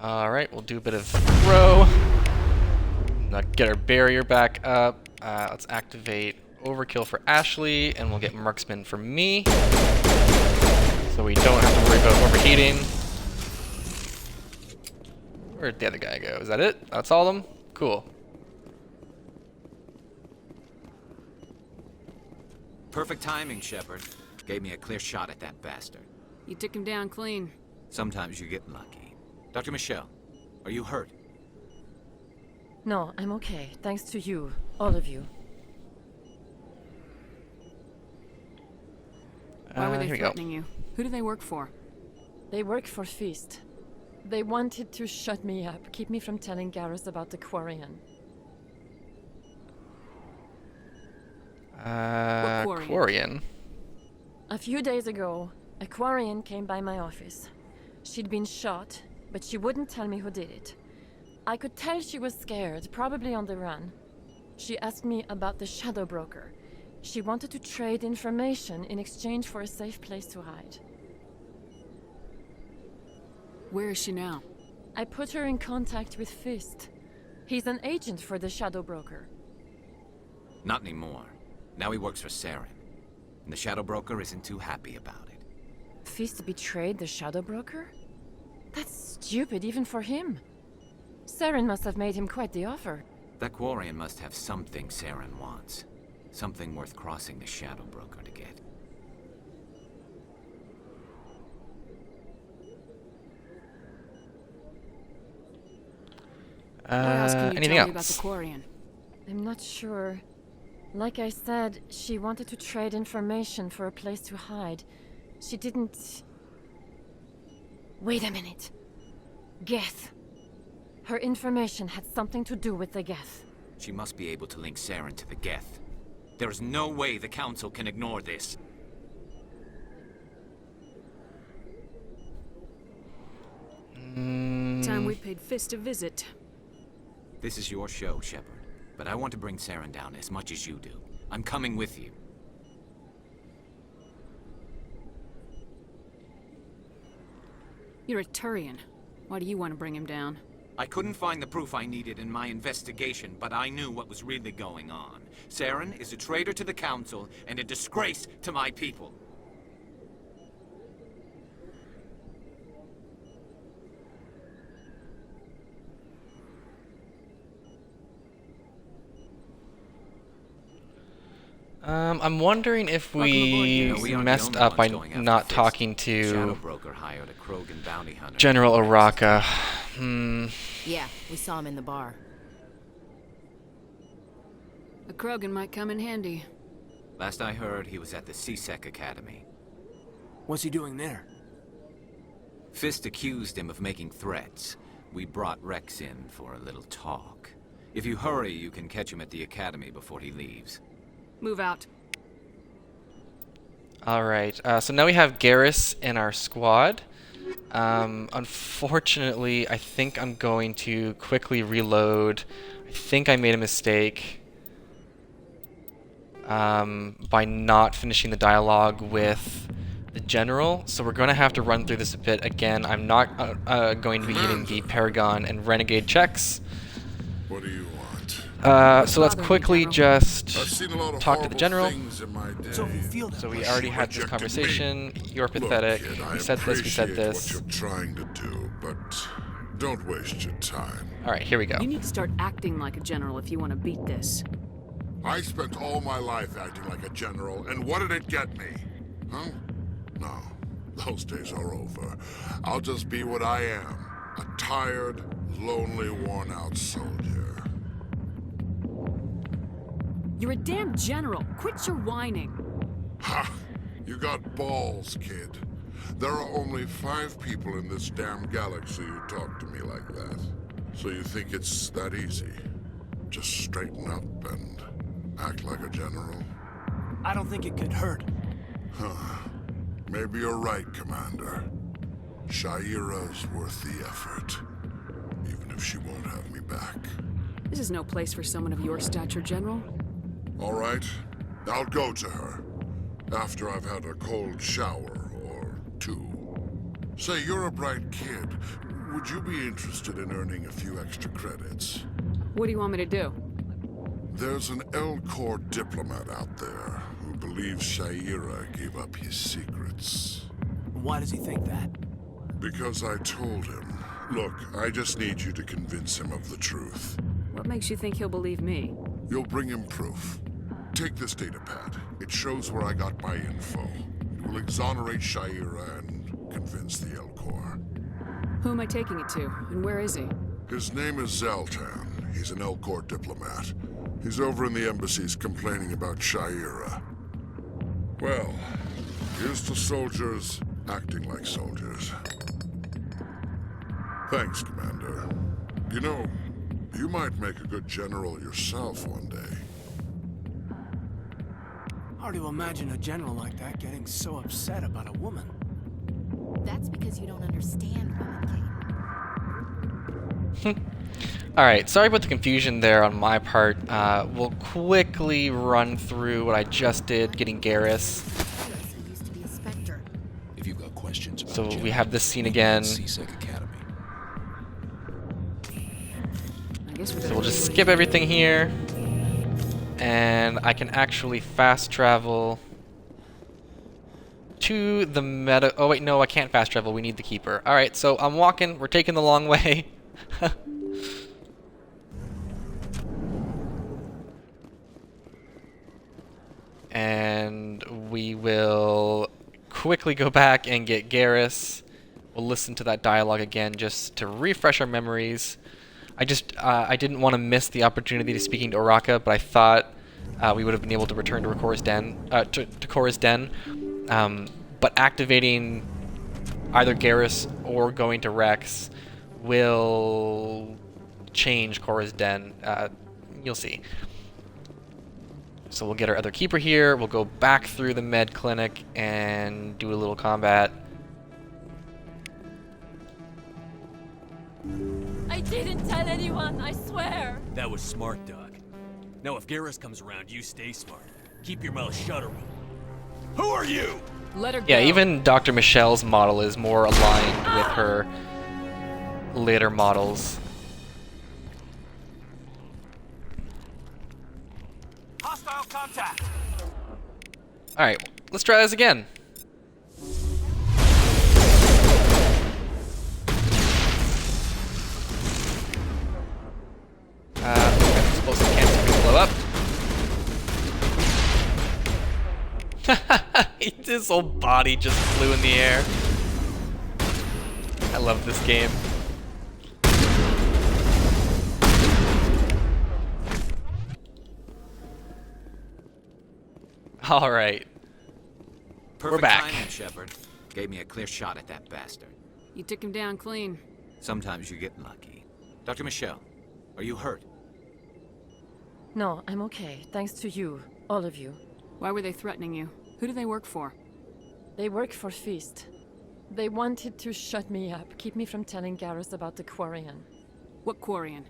Alright, we'll do a bit of throw. Get our barrier back up. Let's activate overkill for Ashley, and we'll get marksman for me, so we don't have to worry about overheating. Where'd the other guy go? Is that it? That's all of them? Cool. Perfect timing, Shepard. Gave me a clear shot at that bastard. You took him down clean. Sometimes you get lucky. Dr. Michelle, are you hurt? No, I'm okay. Thanks to you. All of you. Why were they here we go. threatening you? Who do they work for? They work for Feast. They wanted to shut me up, keep me from telling Garrus about the Quarian. Quarian? A few days ago, a Quarian came by my office. She'd been shot, but she wouldn't tell me who did it. I could tell she was scared, probably on the run. She asked me about the Shadow Broker. She wanted to trade information in exchange for a safe place to hide. Where is she now? I put her in contact with Fist. He's an agent for the Shadow Broker. Not anymore. Now he works for Saren. And the Shadow Broker isn't too happy about it. Fist betrayed the Shadow Broker? That's stupid even for him. Saren must have made him quite the offer. That Quarian must have something Saren wants. Something worth crossing the Shadow Broker to get. What else can you anything tell else? me about the Quarian? I'm not sure. Like I said, she wanted to trade information for a place to hide. She didn't... Wait a minute. Geth. Her information had something to do with the Geth. She must be able to link Saren to the Geth. There is no way the Council can ignore this. Time we paid Fist a visit. This is your show, Shepard. But I want to bring Saren down as much as you do. I'm coming with you. You're a Turian. Why do you want to bring him down? I couldn't find the proof I needed in my investigation, but I knew what was really going on. Saren is a traitor to the Council and a disgrace to my people. I'm wondering if we messed up by not talking to General Araka. Yeah, we saw him in the bar. A Krogan might come in handy. Last I heard, he was at the CSEC Academy. What's he doing there? Fist accused him of making threats. We brought Rex in for a little talk. If you hurry, you can catch him at the Academy before he leaves. Move out. Alright, so now we have Garrus in our squad. Unfortunately, I think I'm going to quickly reload. I think I made a mistake by not finishing the dialogue with the general, so we're going to have to run through this a bit again. I'm not going to be getting the Paragon and Renegade checks. What do you want? So let's quickly just talk to the general. So we already had this conversation. You're pathetic. Look, kid, we said this, we said this. What you're trying to do, but don't waste your time. Alright, here we go. You need to start acting like a general if you want to beat this. I spent all my life acting like a general, and what did it get me? Huh? No, those days are over. I'll just be what I am. A tired, lonely, worn-out soldier. You're a damn general. Quit your whining. Ha! You got balls, kid. There are only 5 people in this damn galaxy who talk to me like that. So you think it's that easy? Just straighten up and act like a general? I don't think it could hurt. Huh. Maybe you're right, Commander. Shaira's worth the effort. Even if she won't have me back. This is no place for someone of your stature, General. All right. I'll go to her. After I've had a cold shower or 2. Say, you're a bright kid. Would you be interested in earning a few extra credits? What do you want me to do? There's an L-Corps diplomat out there who believes Shaira gave up his secrets. Why does he think that? Because I told him. Look, I just need you to convince him of the truth. What makes you think he'll believe me? You'll bring him proof. Take this datapad. It shows where I got my info. It will exonerate Shaira and convince the L-Corps. Who am I taking it to, and where is he? His name is Zaltan. He's an L-Corps diplomat. He's over in the embassies complaining about Shaira. Well, here's to soldiers acting like soldiers. Thanks, Commander. You know, you might make a good general yourself one day. Hard to imagine a general like that getting so upset about a woman. That's because you don't understand women, Kate. Alright, sorry about the confusion there on my part. We'll quickly run through what I just did, getting Garrus. If you've got questions about So we have this scene again. So we'll just skip everything here. And I can actually fast travel to the meta. Oh wait, no, I can't fast travel. We need the Keeper. Alright, so I'm walking. We're taking the long way. And we will quickly go back and get Garrus. We'll listen to that dialogue again just to refresh our memories. I didn't want to miss the opportunity to speaking to Oraka, but I thought we would have been able to return to Cora's Den. But activating either Garrus or going to Rex will change Cora's Den. You'll see. So we'll get our other Keeper here. We'll go back through the med clinic and do a little combat. I didn't tell anyone, I swear. That was smart, Doc. Now if Garrus comes around, you stay smart. Keep your mouth shut, or who are you? Let her go. Yeah, even Dr. Michelle's model is more aligned with her later models. Hostile contact. Alright, let's try this again. I'm supposed to cancel the blow up. His whole body just flew in the air. I love this game. All right. Perfect We're back. timing, Shepard. Gave me a clear shot at that bastard. You took him down clean. Sometimes you get lucky. Dr. Michelle, are you hurt? No, I'm okay, thanks to you, all of you. Why were they threatening you? Who do they work for? They work for Feast. They wanted to shut me up, keep me from telling Garrus about the Quarian. What Quarian?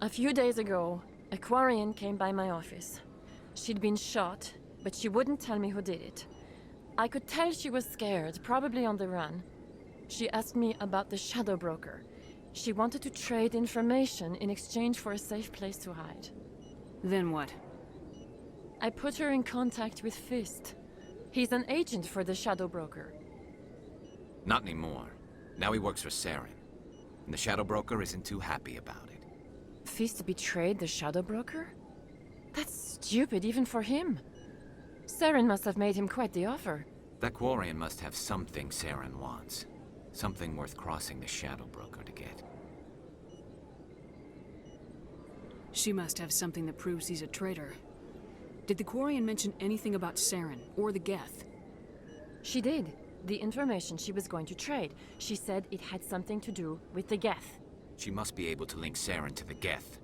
A few days ago, a Quarian came by my office. She'd been shot, but she wouldn't tell me who did it. I could tell she was scared, probably on the run. She asked me about the Shadow Broker. She wanted to trade information in exchange for a safe place to hide. Then what? I put her in contact with Fist. He's an agent for the Shadow Broker. Not anymore. Now he works for Saren. And the Shadow Broker isn't too happy about it. Fist betrayed the Shadow Broker? That's stupid even for him. Saren must have made him quite the offer. That Quarian must have something Saren wants. Something worth crossing the Shadow Broker to get. She must have something that proves he's a traitor. Did the Quarian mention anything about Saren or the Geth? She did. The information she was going to trade. She said it had something to do with the Geth. She must be able to link Saren to the Geth.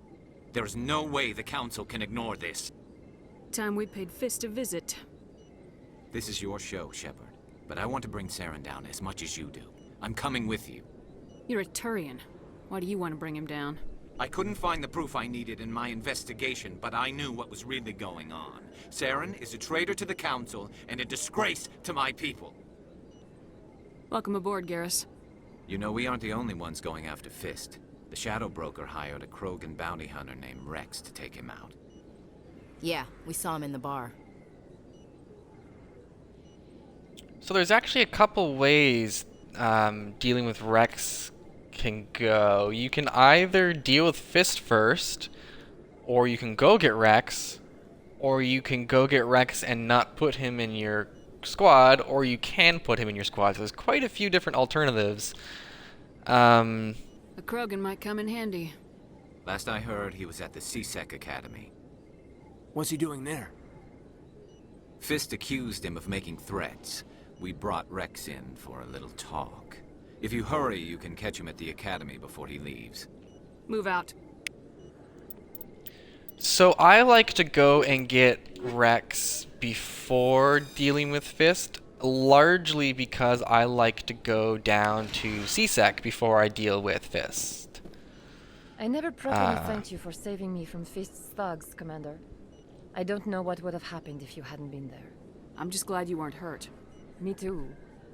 There is no way the Council can ignore this. Time we paid Fist a visit. This is your show, Shepard. But I want to bring Saren down as much as you do. I'm coming with you. You're a Turian. Why do you want to bring him down? I couldn't find the proof I needed in my investigation, but I knew what was really going on. Saren is a traitor to the Council and a disgrace to my people. Welcome aboard, Garrus. You know, we aren't the only ones going after Fist. The Shadow Broker hired a Krogan bounty hunter named Rex to take him out. Yeah, we saw him in the bar. So there's actually a couple ways dealing with Rex can go. You can either deal with Fist first, or you can go get Rex, or you can go get Rex and not put him in your squad, or you can put him in your squad. So there's quite a few different alternatives. A Krogan might come in handy. Last I heard, he was at the CSEC Academy. What's he doing there? Fist accused him of making threats. We brought Rex in for a little talk. If you hurry, you can catch him at the Academy before he leaves. Move out. So I like to go and get Rex before dealing with Fist, largely because I like to go down to CSEC before I deal with Fist. I never properly thanked you for saving me from Fist's thugs, Commander. I don't know what would have happened if you hadn't been there. I'm just glad you weren't hurt. Me too.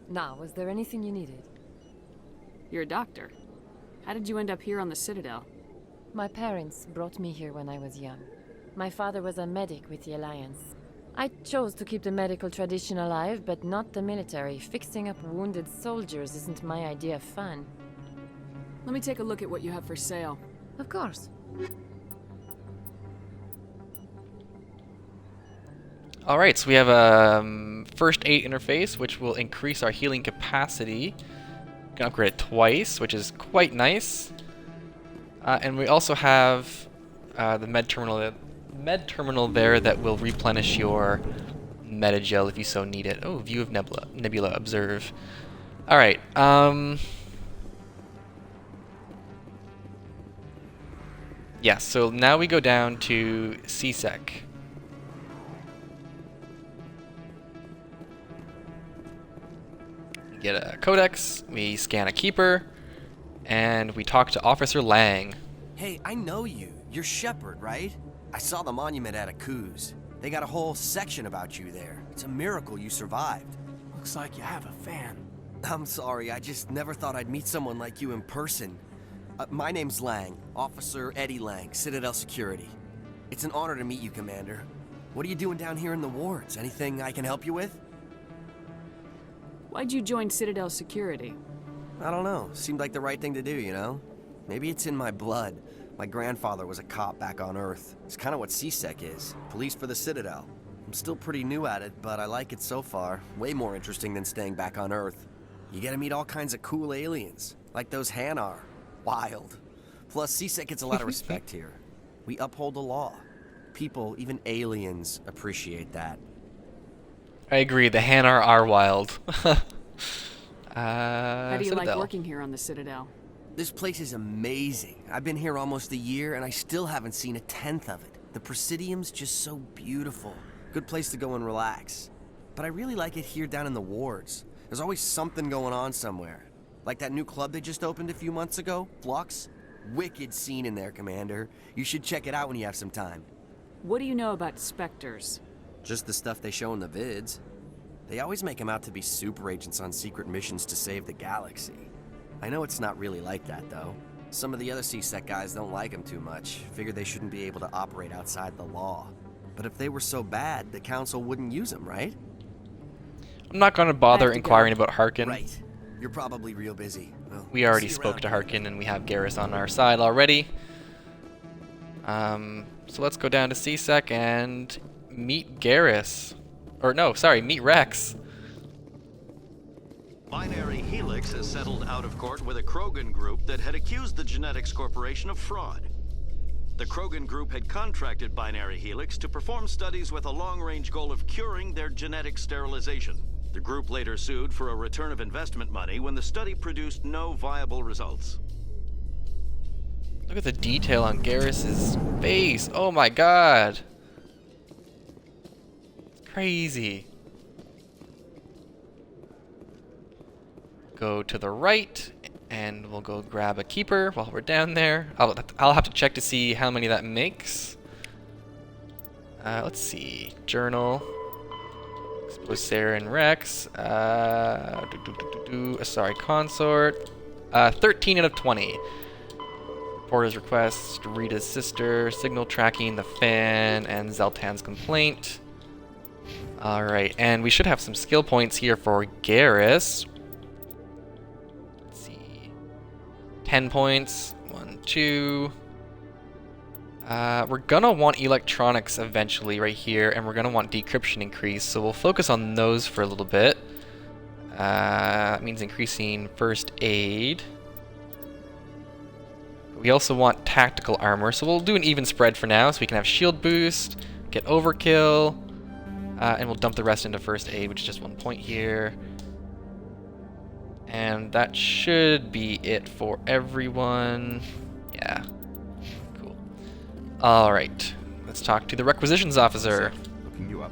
Now, was there anything you needed? You're a doctor. How did you end up here on the Citadel? My parents brought me here when I was young. My father was a medic with the Alliance. I chose to keep the medical tradition alive, but not the military. Fixing up wounded soldiers isn't my idea of fun. Let me take a look at what you have for sale. Of course. Alright, so we have a first aid interface, which will increase our healing capacity. We can upgrade it twice, which is quite nice. And we also have the med terminal there that will replenish your metagel if you so need it. Oh, view of nebula observe. Alright, yeah, so now we go down to CSEC. Get a codex, we scan a keeper, and we talk to Officer Lang. Hey, I know you. You're Shepard, right? I saw the monument at Ep.2. They got a whole section about you there. It's a miracle you survived. Looks like you have a fan. I'm sorry, I just never thought I'd meet someone like you in person. My name's Lang, Officer Eddie Lang, Citadel Security. It's an honor to meet you, Commander. What are you doing down here in the wards? Anything I can help you with? Why'd you join Citadel Security? I don't know. Seemed like the right thing to do, you know? Maybe it's in my blood. My grandfather was a cop back on Earth. It's kind of what CSEC is. Police for the Citadel. I'm still pretty new at it, but I like it so far. Way more interesting than staying back on Earth. You get to meet all kinds of cool aliens, like those Hanar. Wild. Plus, CSEC gets a lot of respect here. We uphold the law. People, even aliens, appreciate that. I agree, the Hanar are wild. How do you Citadel. like working here on the Citadel? This place is amazing. I've been here almost a year, and I still haven't seen a tenth of it. The Presidium's just so beautiful. Good place to go and relax. But I really like it here down in the wards. There's always something going on somewhere. Like that new club they just opened a few months ago, Flux. Wicked scene in there, Commander. You should check it out when you have some time. What do you know about Spectres? Just the stuff they show in the vids. They always make them out to be super agents on secret missions to save the galaxy. I know it's not really like that, though. Some of the other CSEC guys don't like them too much. Figure they shouldn't be able to operate outside the law. But if they were so bad, the Council wouldn't use them, right? I'm not going to bother inquiring about Harkin. Right. You're probably real busy. Well, We already spoke to Harkin, and we have Garrus on our side already. So let's go down to CSEC and meet Garrus. Or no, sorry, meet Rex. Binary Helix has settled out of court with a Krogan group that had accused the Genetics Corporation of fraud. The Krogan group had contracted Binary Helix to perform studies with a long-range goal of curing their genetic sterilization. The group later sued for a return of investment money when the study produced no viable results. Look at the detail on Garrus's face. Oh my god. It's crazy. Go to the right, and we'll go grab a keeper while we're down there. I'll have to check to see how many that makes. Let's see. Journal. Expose Sarah and Rex. Sorry, Consort. 13 out of 20. Reporter's request, Rita's sister, signal tracking, the fan, and Zeltan's complaint. Alright, and we should have some skill points here for Garrus. 10 points. 1, 2. We're gonna want electronics eventually right here, and we're gonna want decryption increase, so we'll focus on those for a little bit. That means increasing first aid. We also want tactical armor, so we'll do an even spread for now, so we can have shield boost, get overkill, and we'll dump the rest into first aid, which is just 1 point here. And that should be it for everyone. Yeah. Cool. Alright. Let's talk to the requisitions officer. Looking you up.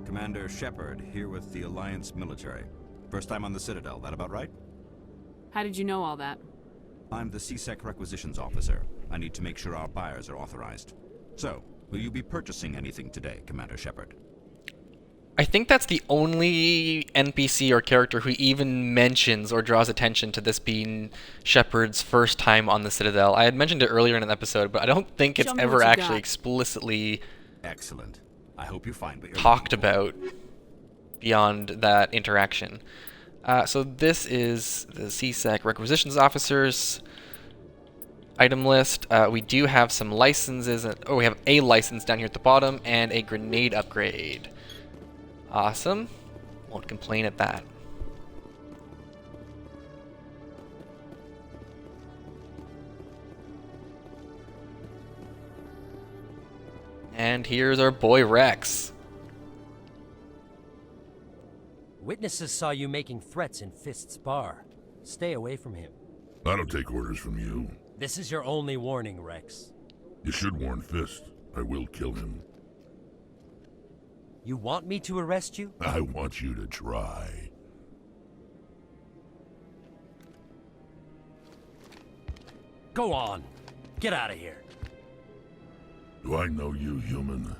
Commander Shepard, here with the Alliance military. First time on the Citadel, that about right? How did you know all that? I'm the CSEC requisitions officer. I need to make sure our buyers are authorized. So, will you be purchasing anything today, Commander Shepard? I think that's the only NPC or character who even mentions or draws attention to this being Shepard's first time on the Citadel. I had mentioned it earlier in an episode, but I don't think it's ever actually explicitly Excellent. I hope you find what you're talked about beyond that interaction. So this is the CSEC requisitions officers item list. We do have some licenses. We have a license down here at the bottom and a grenade upgrade. Awesome. Won't complain at that. And here's our boy Rex. Witnesses saw you making threats in Fist's bar. Stay away from him. I don't take orders from you. This is your only warning, Rex. You should warn Fist. I will kill him. You want me to arrest you? I want you to try. Go on. Get out of here. Do I know you, human?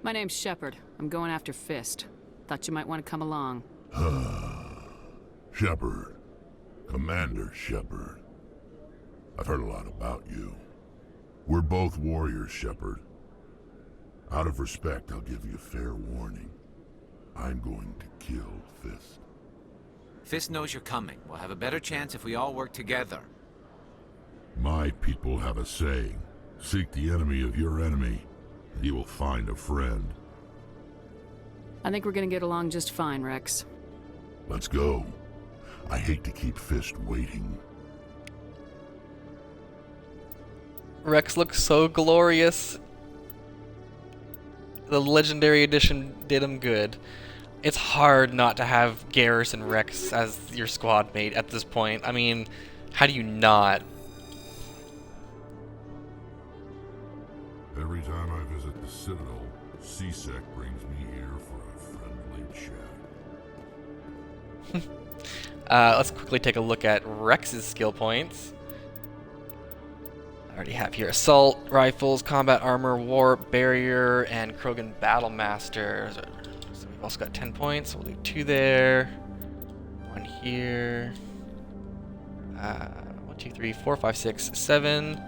My name's Shepard. I'm going after Fist. Thought you might want to come along. Shepard. Commander Shepard. I've heard a lot about you. We're both warriors, Shepard. Out of respect, I'll give you fair warning. I'm going to kill Fist. Fist knows you're coming. We'll have a better chance if we all work together. My people have a saying. Seek the enemy of your enemy, and you will find a friend. I think we're gonna get along just fine, Rex. Let's go. I hate to keep Fist waiting. Rex looks so glorious. The Legendary Edition did him good. It's hard not to have Garrus and Rex as your squad mate at this point. I mean, how do you not? Every time I visit the Citadel, C-Sec brings me here for a friendly chat. Let's quickly take a look at Rex's skill points. I already have here assault, rifles, combat armor, warp, barrier, and Krogan Battlemaster. So we've also got 10 points. So we'll do 2 there, 1 here. 1, 2, 3, 4, 5, 6, 7,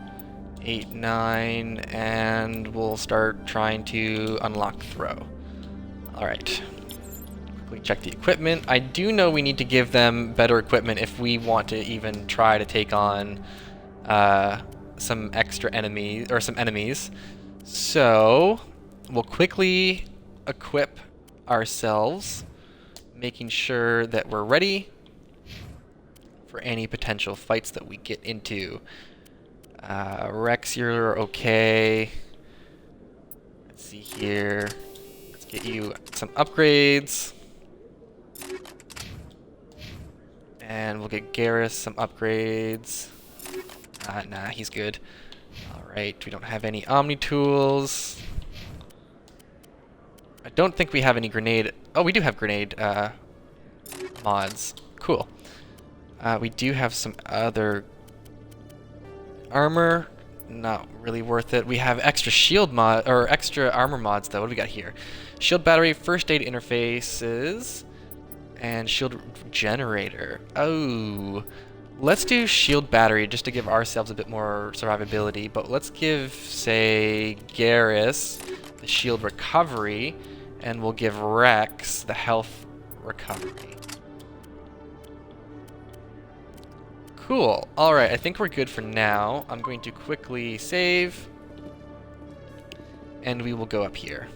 8, 9, and we'll start trying to unlock throw. All right. Quickly check the equipment. I do know we need to give them better equipment if we want to even try to take on some extra enemies or some enemies. So we'll quickly equip ourselves, making sure that we're ready for any potential fights that we get into. Rex, you're okay. Let's see here. Let's get you some upgrades. And we'll get Garrus some upgrades. Nah, he's good. Alright, we don't have any Omni tools. I don't think we have any grenade. Oh, we do have grenade mods. Cool. We do have some other armor. Not really worth it. We have extra shield mod or extra armor mods though. What do we got here? Shield battery, first aid interfaces, and shield generator. Oh. Let's do shield battery just to give ourselves a bit more survivability, but let's give, say, Garrus the shield recovery, and we'll give Rex the health recovery. Cool. Alright, I think we're good for now. I'm going to quickly save, and we will go up here.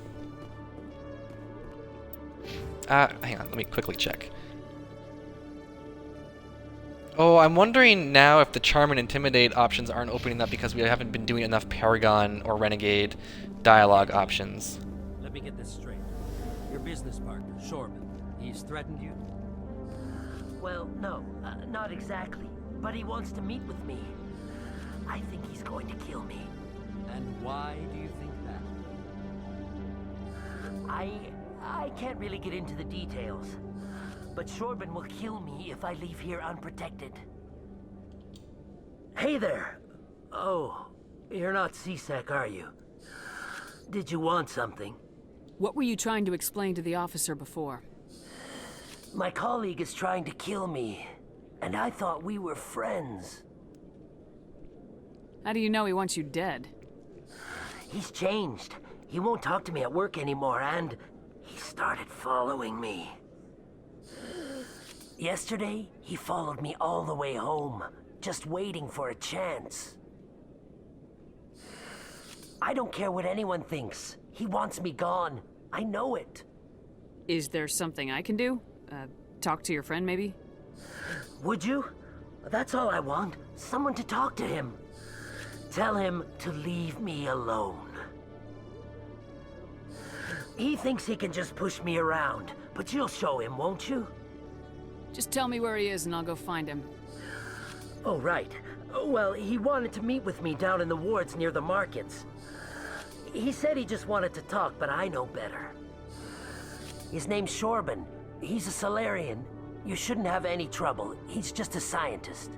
Hang on, let me quickly check. Oh, I'm wondering now if the Charm and Intimidate options aren't opening up because we haven't been doing enough Paragon or Renegade dialogue options. Let me get this straight. Your business partner, Shorman, he's threatened you? Well, no, not exactly. But he wants to meet with me. I think he's going to kill me. And why do you think that? I can't really get into the details. But Shorban will kill me if I leave here unprotected. Hey there! Oh, you're not C-Sec, are you? Did you want something? What were you trying to explain to the officer before? My colleague is trying to kill me, and I thought we were friends. How do you know he wants you dead? He's changed. He won't talk to me at work anymore, and he started following me. Yesterday, he followed me all the way home, just waiting for a chance. I don't care what anyone thinks. He wants me gone. I know it. Is there something I can do? Talk to your friend, maybe? Would you? That's all I want. Someone to talk to him. Tell him to leave me alone. He thinks he can just push me around, but you'll show him, won't you? Just tell me where he is and I'll go find him. Oh, right. Well, he wanted to meet with me down in the wards near the markets. He said he just wanted to talk, but I know better. His name's Shorban. He's a Solarian. You shouldn't have any trouble. He's just a scientist.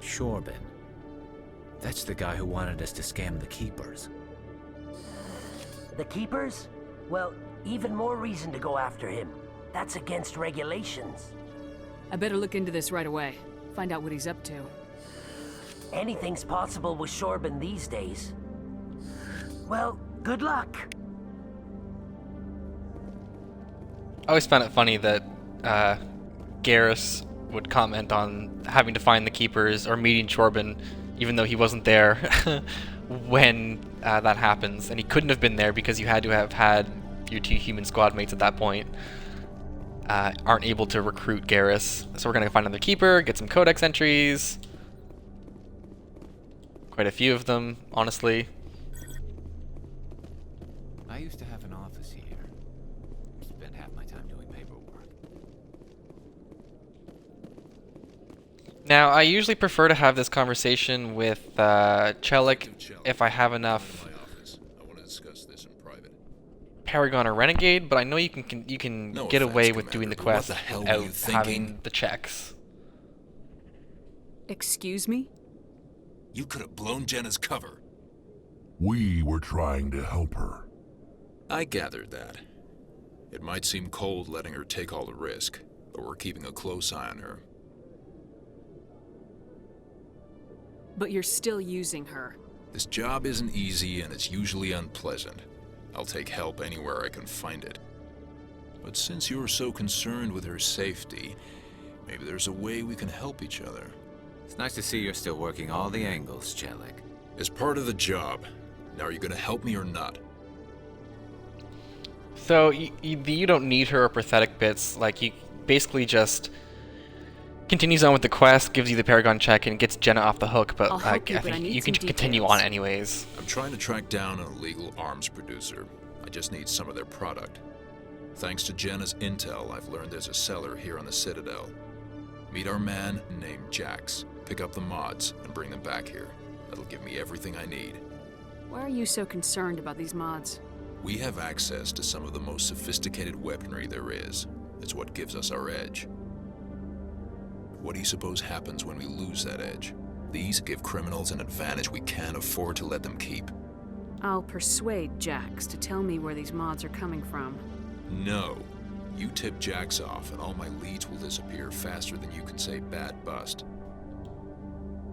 Shorban. That's the guy who wanted us to scam the Keepers. The Keepers? Well, even more reason to go after him. That's against regulations. I better look into this right away. Find out what he's up to. Anything's possible with Shorban these days. Well, good luck. I always found it funny that Garrus would comment on having to find the Keepers or meeting Shorban, even though he wasn't there when that happens. And he couldn't have been there because you had to have had your 2 human squad mates at that point. Aren't able to recruit Garrus. So we're going to find another Keeper, get some codex entries. Quite a few of them, honestly. I used to have an office here. Spent half my time doing paperwork. Now, I usually prefer to have this conversation with Chelik if I have enough discuss this in private. Paragon or Renegade, but I know you can No get offense, away with Commander, doing the but what quest the hell were without you thinking? having the checks. Excuse me? You could have blown Jenna's cover. We were trying to help her. I gathered that. It might seem cold letting her take all the risk, but we're keeping a close eye on her. But you're still using her. This job isn't easy and it's usually unpleasant. I'll take help anywhere I can find it. But since you're so concerned with her safety, maybe there's a way we can help each other. It's nice to see you're still working all the angles, Chelik. As part of the job. Now, are you gonna help me or not? So you don't need her prosthetic bits. Like, you basically just continues on with the quest, gives you the Paragon check, and gets Jenna off the hook. But I think you can continue on anyways. I'm trying to track down an illegal arms producer. I just need some of their product. Thanks to Jenna's intel, I've learned there's a seller here on the Citadel. Meet our man named Jax. Pick up the mods and bring them back here. That'll give me everything I need. Why are you so concerned about these mods? We have access to some of the most sophisticated weaponry there is. It's what gives us our edge. What do you suppose happens when we lose that edge? These give criminals an advantage we can't afford to let them keep. I'll persuade Jax to tell me where these mods are coming from. No. You tip Jax off and all my leads will disappear faster than you can say bad bust.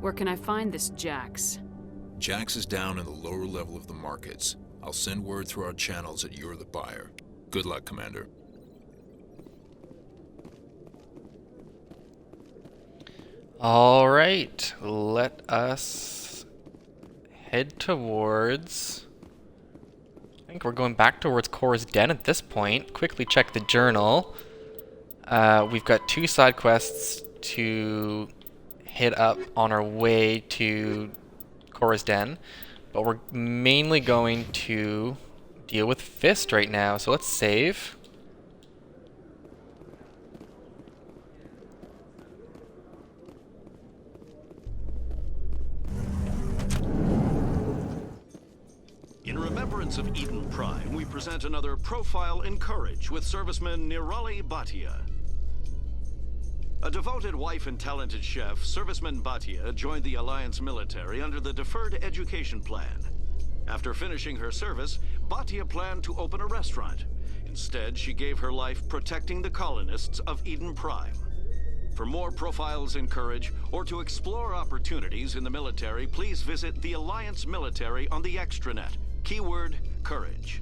Where can I find this Jax? Jax is down in the lower level of the markets. I'll send word through our channels that you're the buyer. Good luck, Commander. All right, let us head towards... I think we're going back towards Chora's den at this point. Quickly check the journal. We've got 2 side quests to hit up on our way to Chora's den, but we're mainly going to deal with Fist right now, so let's save. In remembrance of Eden Prime, we present another Profile in Courage with serviceman Nirali Bhatia. A devoted wife and talented chef, serviceman Bhatia joined the Alliance military under the Deferred Education Plan. After finishing her service, Bhatia planned to open a restaurant. Instead, she gave her life protecting the colonists of Eden Prime. For more profiles in courage, or to explore opportunities in the military, please visit the Alliance military on the extranet. Keyword, courage.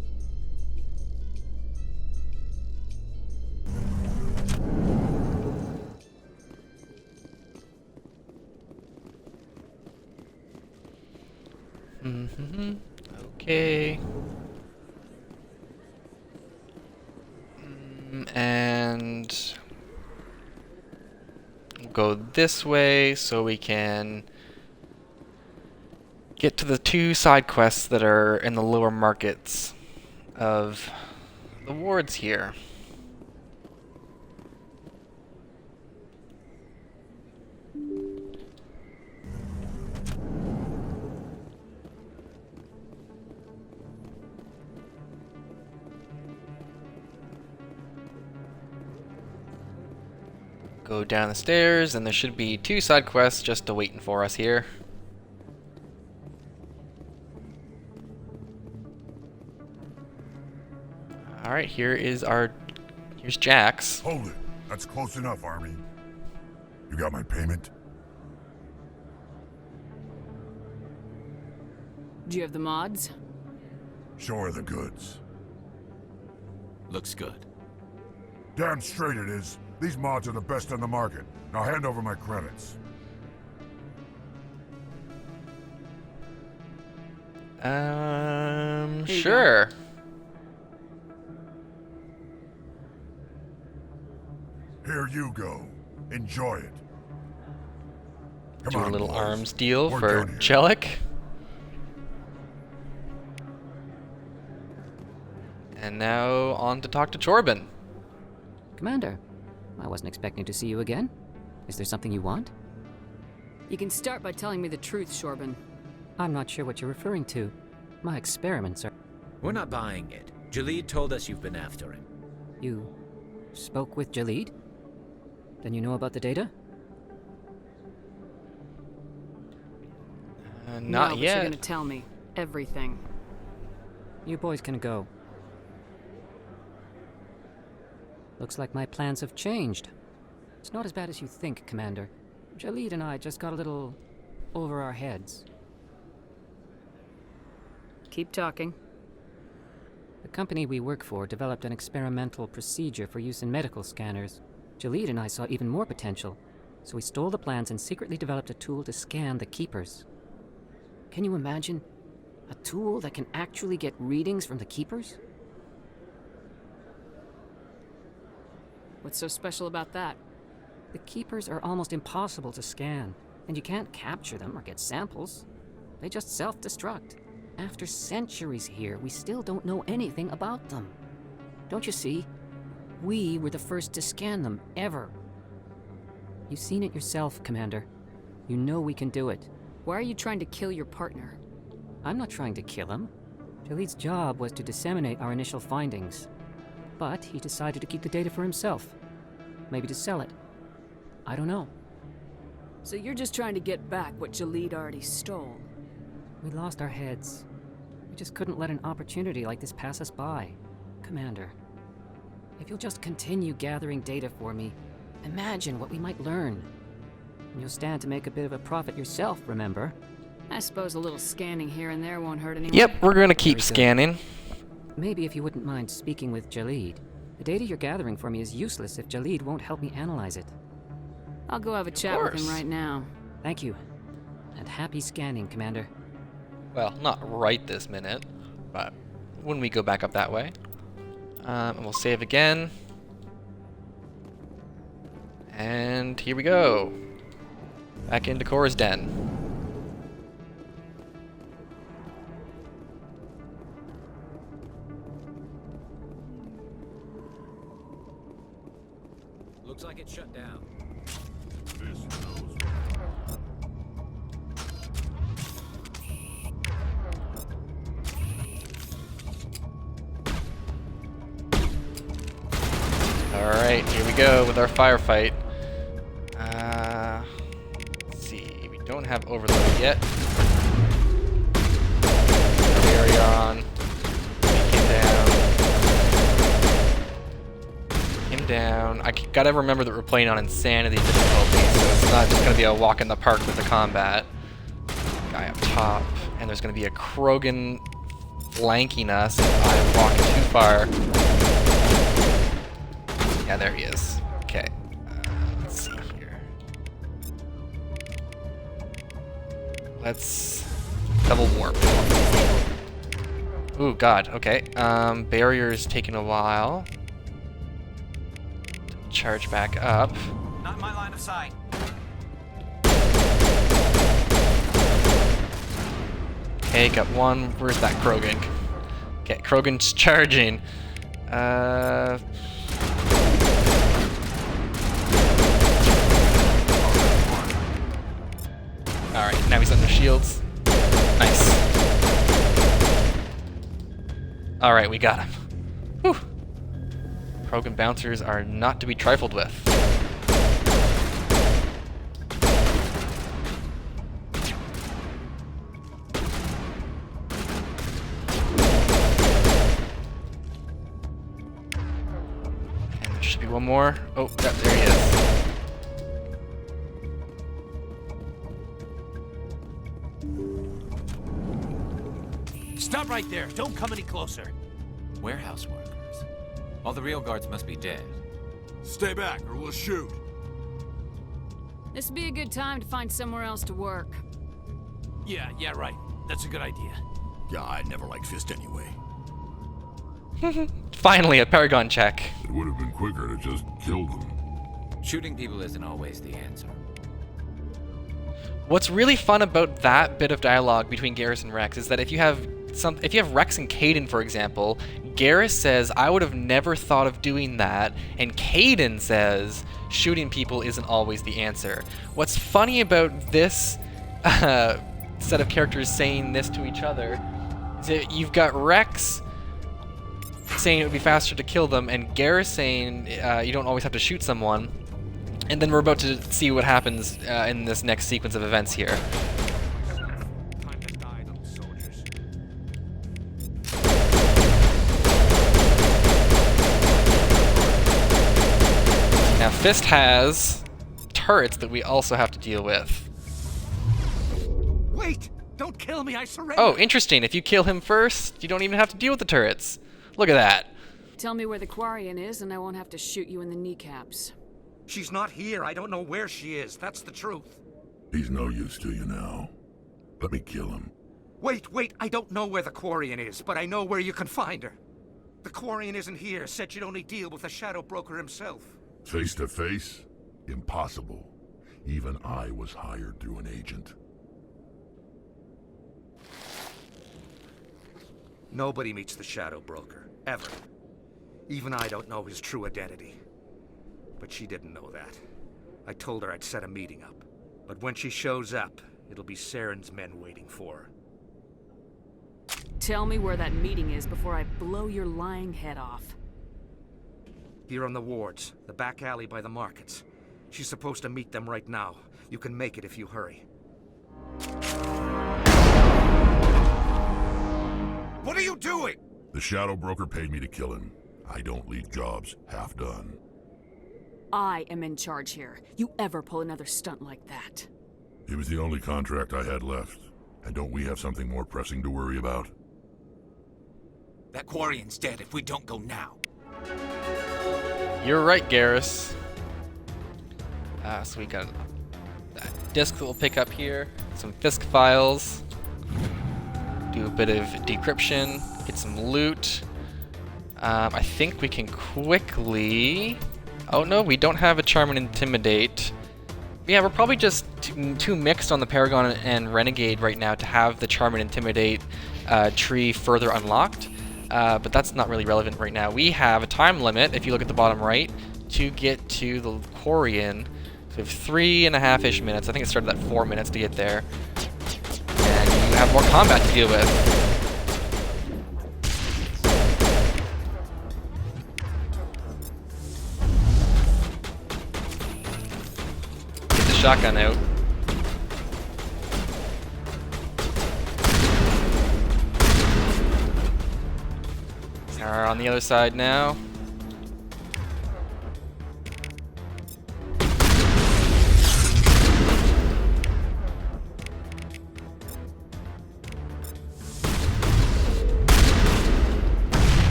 Okay. And go this way so we can get to the 2 side quests that are in the lower markets of the wards here. Go down the stairs, and there should be 2 side quests just waiting for us here. Alright, here's Jax. Hold it. That's close enough, Army. You got my payment? Do you have the mods? Show her the goods. Looks good. Damn straight it is. These mods are the best on the market. Now hand over my credits. Sure. Here you go. Enjoy it. Come Do a on, little boys. arms deal We're for done here. Chelik. And now on to talk to Chorban. Commander, I wasn't expecting to see you again. Is there something you want? You can start by telling me the truth, Chorban. I'm not sure what you're referring to. My experiments are... We're not buying it. Jalid told us you've been after him. You spoke with Jalid? Then you know about the data? Not no, but yet. You're gonna tell me everything. You boys can go. Looks like my plans have changed. It's not as bad as you think, Commander. Jalid and I just got a little over our heads. Keep talking. The company we work for developed an experimental procedure for use in medical scanners. Jalid and I saw even more potential, so we stole the plans and secretly developed a tool to scan the Keepers. Can you imagine? A tool that can actually get readings from the Keepers? What's so special about that? The Keepers are almost impossible to scan, and you can't capture them or get samples. They just self-destruct. After centuries here, we still don't know anything about them. Don't you see? We were the first to scan them, ever. You've seen it yourself, Commander. You know we can do it. Why are you trying to kill your partner? I'm not trying to kill him. Jalid's job was to disseminate our initial findings. But he decided to keep the data for himself. Maybe to sell it. I don't know. So you're just trying to get back what Jalid already stole? We lost our heads. We just couldn't let an opportunity like this pass us by. Commander, if you'll just continue gathering data for me, imagine what we might learn. And you'll stand to make a bit of a profit yourself, remember? I suppose a little scanning here and there won't hurt anyone. Yep, we're gonna keep scanning. Maybe if you wouldn't mind speaking with Jalid. The data you're gathering for me is useless if Jalid won't help me analyze it. I'll go have a chat with him right now. Thank you. And happy scanning, Commander. Well, not right this minute, but when we go back up that way. And we'll save again. And here we go. Back into Chora's den. Looks like it's shut down. Alright, here we go with our firefight. Let's see, we don't have overload yet. Carry on. Take him down. Him down. I gotta remember that we're playing on insanity difficulty, so it's not just gonna be a walk in the park with the combat. Guy up top. And there's gonna be a Krogan flanking us if I'm walking too far. Yeah, there he is. Okay. Let's see here. Let's double warp. Ooh, God. Okay. Barrier's taking a while. Charge back up. Not in my line of sight. Okay, got one. Where's that Krogan? Okay, Krogan's charging. Alright, now he's under shields. Nice. Alright, we got him. Whew. Krogan bouncers are not to be trifled with. And there should be one more. Oh, there he is. Stop right there. Don't come any closer. Warehouse workers. All the real guards must be dead. Stay back or we'll shoot. This would be a good time to find somewhere else to work. Yeah, right. That's a good idea. Yeah, I never liked Fist anyway. Finally, a Paragon check. It would have been quicker to just kill them. Shooting people isn't always the answer. What's really fun about that bit of dialogue between Garrus and Rex is that if you have Rex and Kaidan, for example, Garrus says, "I would have never thought of doing that," and Kaidan says, "Shooting people isn't always the answer." What's funny about this set of characters saying this to each other is that you've got Rex saying it would be faster to kill them, and Garrus saying you don't always have to shoot someone. And then we're about to see what happens in this next sequence of events here. Now Fist has turrets that we also have to deal with. Wait! Don't kill me, I surrender! Oh, interesting. If you kill him first, you don't even have to deal with the turrets. Look at that. Tell me where the Quarian is, and I won't have to shoot you in the kneecaps. She's not here. I don't know where she is. That's the truth. He's no use to you now. Let me kill him. Wait. I don't know where the Quarian is, but I know where you can find her. The Quarian isn't here. Said you'd only deal with the Shadow Broker himself. Face to face? Impossible. Even I was hired through an agent. Nobody meets the Shadow Broker, ever. Even I don't know his true identity. But she didn't know that. I told her I'd set a meeting up. But when she shows up, it'll be Saren's men waiting for her. Tell me where that meeting is before I blow your lying head off. Here on the wards, the back alley by the markets. She's supposed to meet them right now. You can make it if you hurry. What are you doing? The Shadow Broker paid me to kill him. I don't leave jobs half done. I am in charge here. You ever pull another stunt like that? It was the only contract I had left. And don't we have something more pressing to worry about? That Quarian's dead if we don't go now. You're right, Garrus. So we got a disk that we'll pick up here, some Fisk files, do a bit of decryption, get some loot. I think we can quickly... Oh no, we don't have a Charm and Intimidate. Yeah, we're probably just too mixed on the Paragon and Renegade right now to have the Charm and Intimidate tree further unlocked. But that's not really relevant right now. We have a time limit, if you look at the bottom right, to get to the Quarian. So we have 3.5-ish minutes. I think it started at 4 minutes to get there. And you have more combat to deal with. Get the shotgun out. Are on the other side now.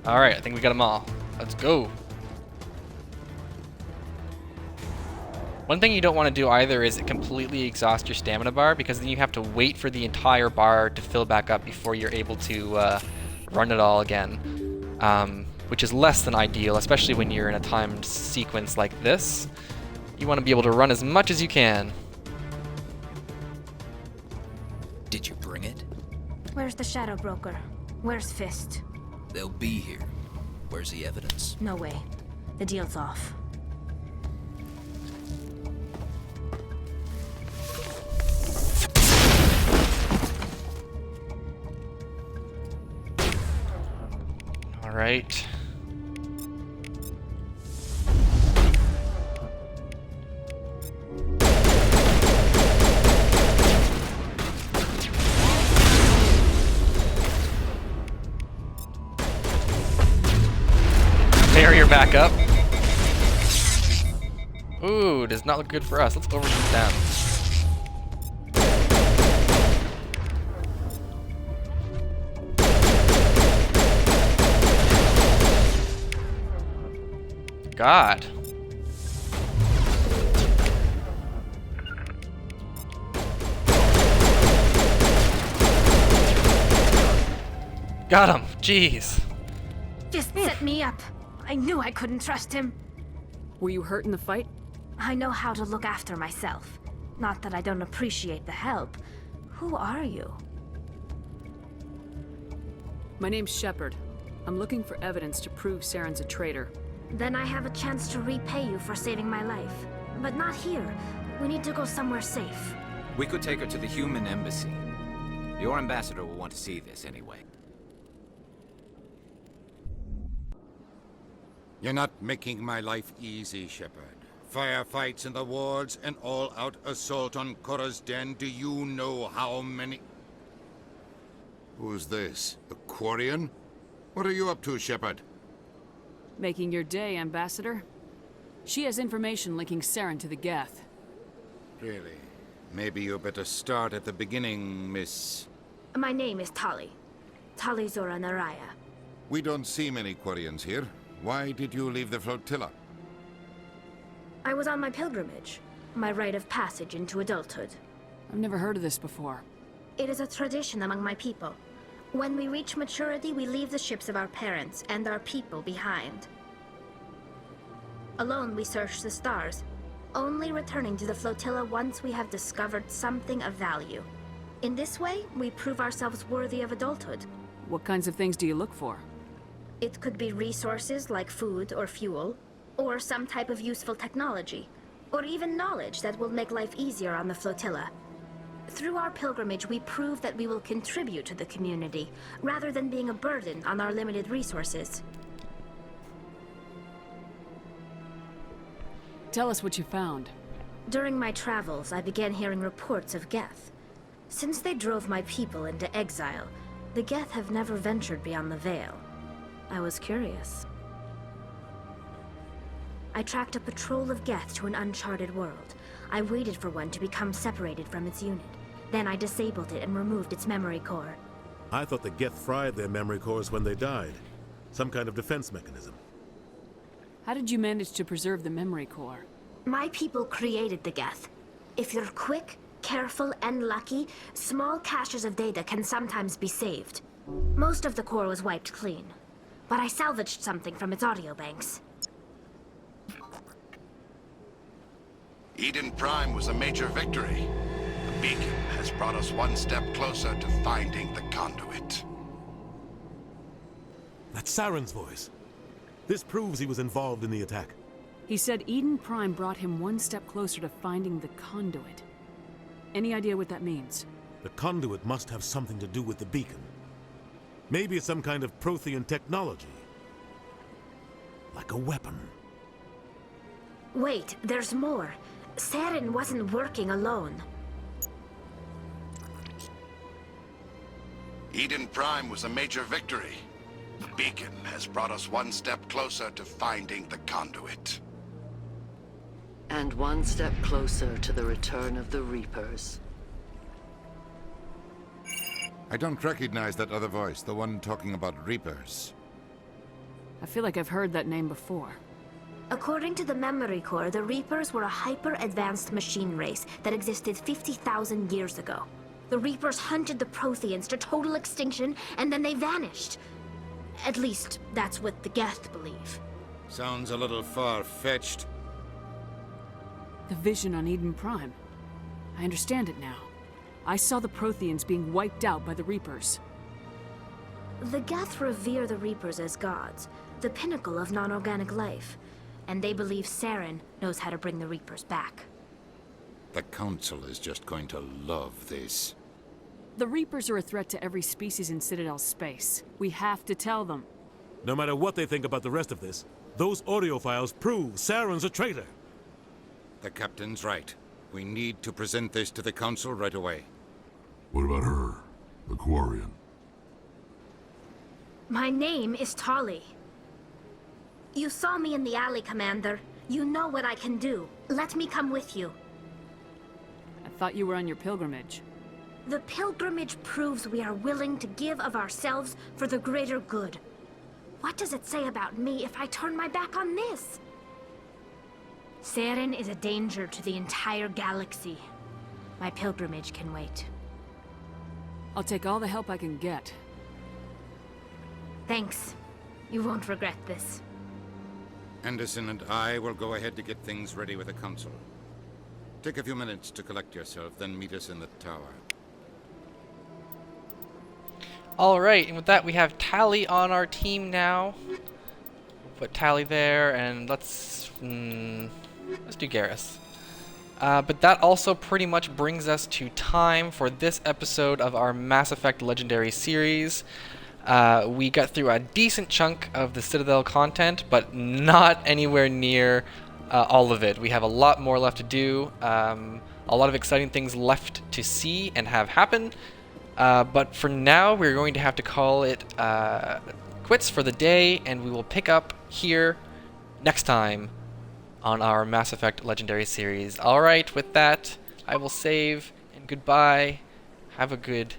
Alright, I think we got them all. Let's go. One thing you don't want to do either is completely exhaust your stamina bar, because then you have to wait for the entire bar to fill back up before you're able to run it all again, which is less than ideal, especially when you're in a timed sequence like this. You want to be able to run as much as you can. Did you bring it? Where's the Shadow Broker? Where's Fist? They'll be here. Where's the evidence? No way. The deal's off. All right. Barrier back up. Ooh, does not look good for us. Let's overshoot them. God. Got him. Jeez. Just set me up. I knew I couldn't trust him. Were you hurt in the fight? I know how to look after myself. Not that I don't appreciate the help. Who are you? My name's Shepard. I'm looking for evidence to prove Saren's a traitor. Then I have a chance to repay you for saving my life. But not here. We need to go somewhere safe. We could take her to the human embassy. Your ambassador will want to see this anyway. You're not making my life easy, Shepard. Firefights in the wards, an all-out assault on Chora's den. Do you know how many... Who's this? The Quarian? What are you up to, Shepard? Making your day, Ambassador. She has information linking Saren to the Geth. Really? Maybe you better start at the beginning, Miss... My name is Tali. Tali Zora Naraya. We don't see many Quarians here. Why did you leave the flotilla? I was on my pilgrimage. My rite of passage into adulthood. I've never heard of this before. It is a tradition among my people. When we reach maturity, we leave the ships of our parents and our people behind. Alone, we search the stars, only returning to the flotilla once we have discovered something of value. In this way, we prove ourselves worthy of adulthood. What kinds of things do you look for? It could be resources like food or fuel, or some type of useful technology, or even knowledge that will make life easier on the flotilla. Through our pilgrimage, we prove that we will contribute to the community, rather than being a burden on our limited resources. Tell us what you found. During my travels, I began hearing reports of Geth. Since they drove my people into exile, the Geth have never ventured beyond the Veil. I was curious. I tracked a patrol of Geth to an uncharted world. I waited for one to become separated from its unit. Then I disabled it and removed its memory core. I thought the Geth fried their memory cores when they died. Some kind of defense mechanism. How did you manage to preserve the memory core? My people created the Geth. If you're quick, careful, and lucky, small caches of data can sometimes be saved. Most of the core was wiped clean, but I salvaged something from its audio banks. Eden Prime was a major victory. The beacon has brought us one step closer to finding the conduit. That's Saren's voice. This proves he was involved in the attack. He said Eden Prime brought him one step closer to finding the conduit. Any idea what that means? The conduit must have something to do with the beacon. Maybe it's some kind of Prothean technology. Like a weapon. Wait, there's more. Saren wasn't working alone. Eden Prime was a major victory. The beacon has brought us one step closer to finding the conduit. And one step closer to the return of the Reapers. I don't recognize that other voice, the one talking about Reapers. I feel like I've heard that name before. According to the memory core, the Reapers were a hyper-advanced machine race that existed 50,000 years ago. The Reapers hunted the Protheans to total extinction, and then they vanished. At least, that's what the Geth believe. Sounds a little far-fetched. The vision on Eden Prime. I understand it now. I saw the Protheans being wiped out by the Reapers. The Geth revere the Reapers as gods, the pinnacle of non-organic life. And they believe Saren knows how to bring the Reapers back. The Council is just going to love this. The Reapers are a threat to every species in Citadel space. We have to tell them. No matter what they think about the rest of this, those audio files prove Saren's a traitor. The Captain's right. We need to present this to the Council right away. What about her? The Quarian? My name is Tali. You saw me in the alley, Commander. You know what I can do. Let me come with you. I thought you were on your pilgrimage. The pilgrimage proves we are willing to give of ourselves for the greater good. What does it say about me if I turn my back on this? Saren is a danger to the entire galaxy. My pilgrimage can wait. I'll take all the help I can get. Thanks. You won't regret this. Anderson and I will go ahead to get things ready with the Council. Take a few minutes to collect yourself, then meet us in the tower. Alright, and with that we have Tali on our team now. Put Tali there, and let's do Garrus. But that also pretty much brings us to time for this episode of our Mass Effect Legendary series. We got through a decent chunk of the Citadel content, but not anywhere near all of it. We have a lot more left to do, a lot of exciting things left to see and have happen. But for now, we're going to have to call it quits for the day, and we will pick up here next time on our Mass Effect Legendary series. Alright, with that, I will save, and goodbye. Have a good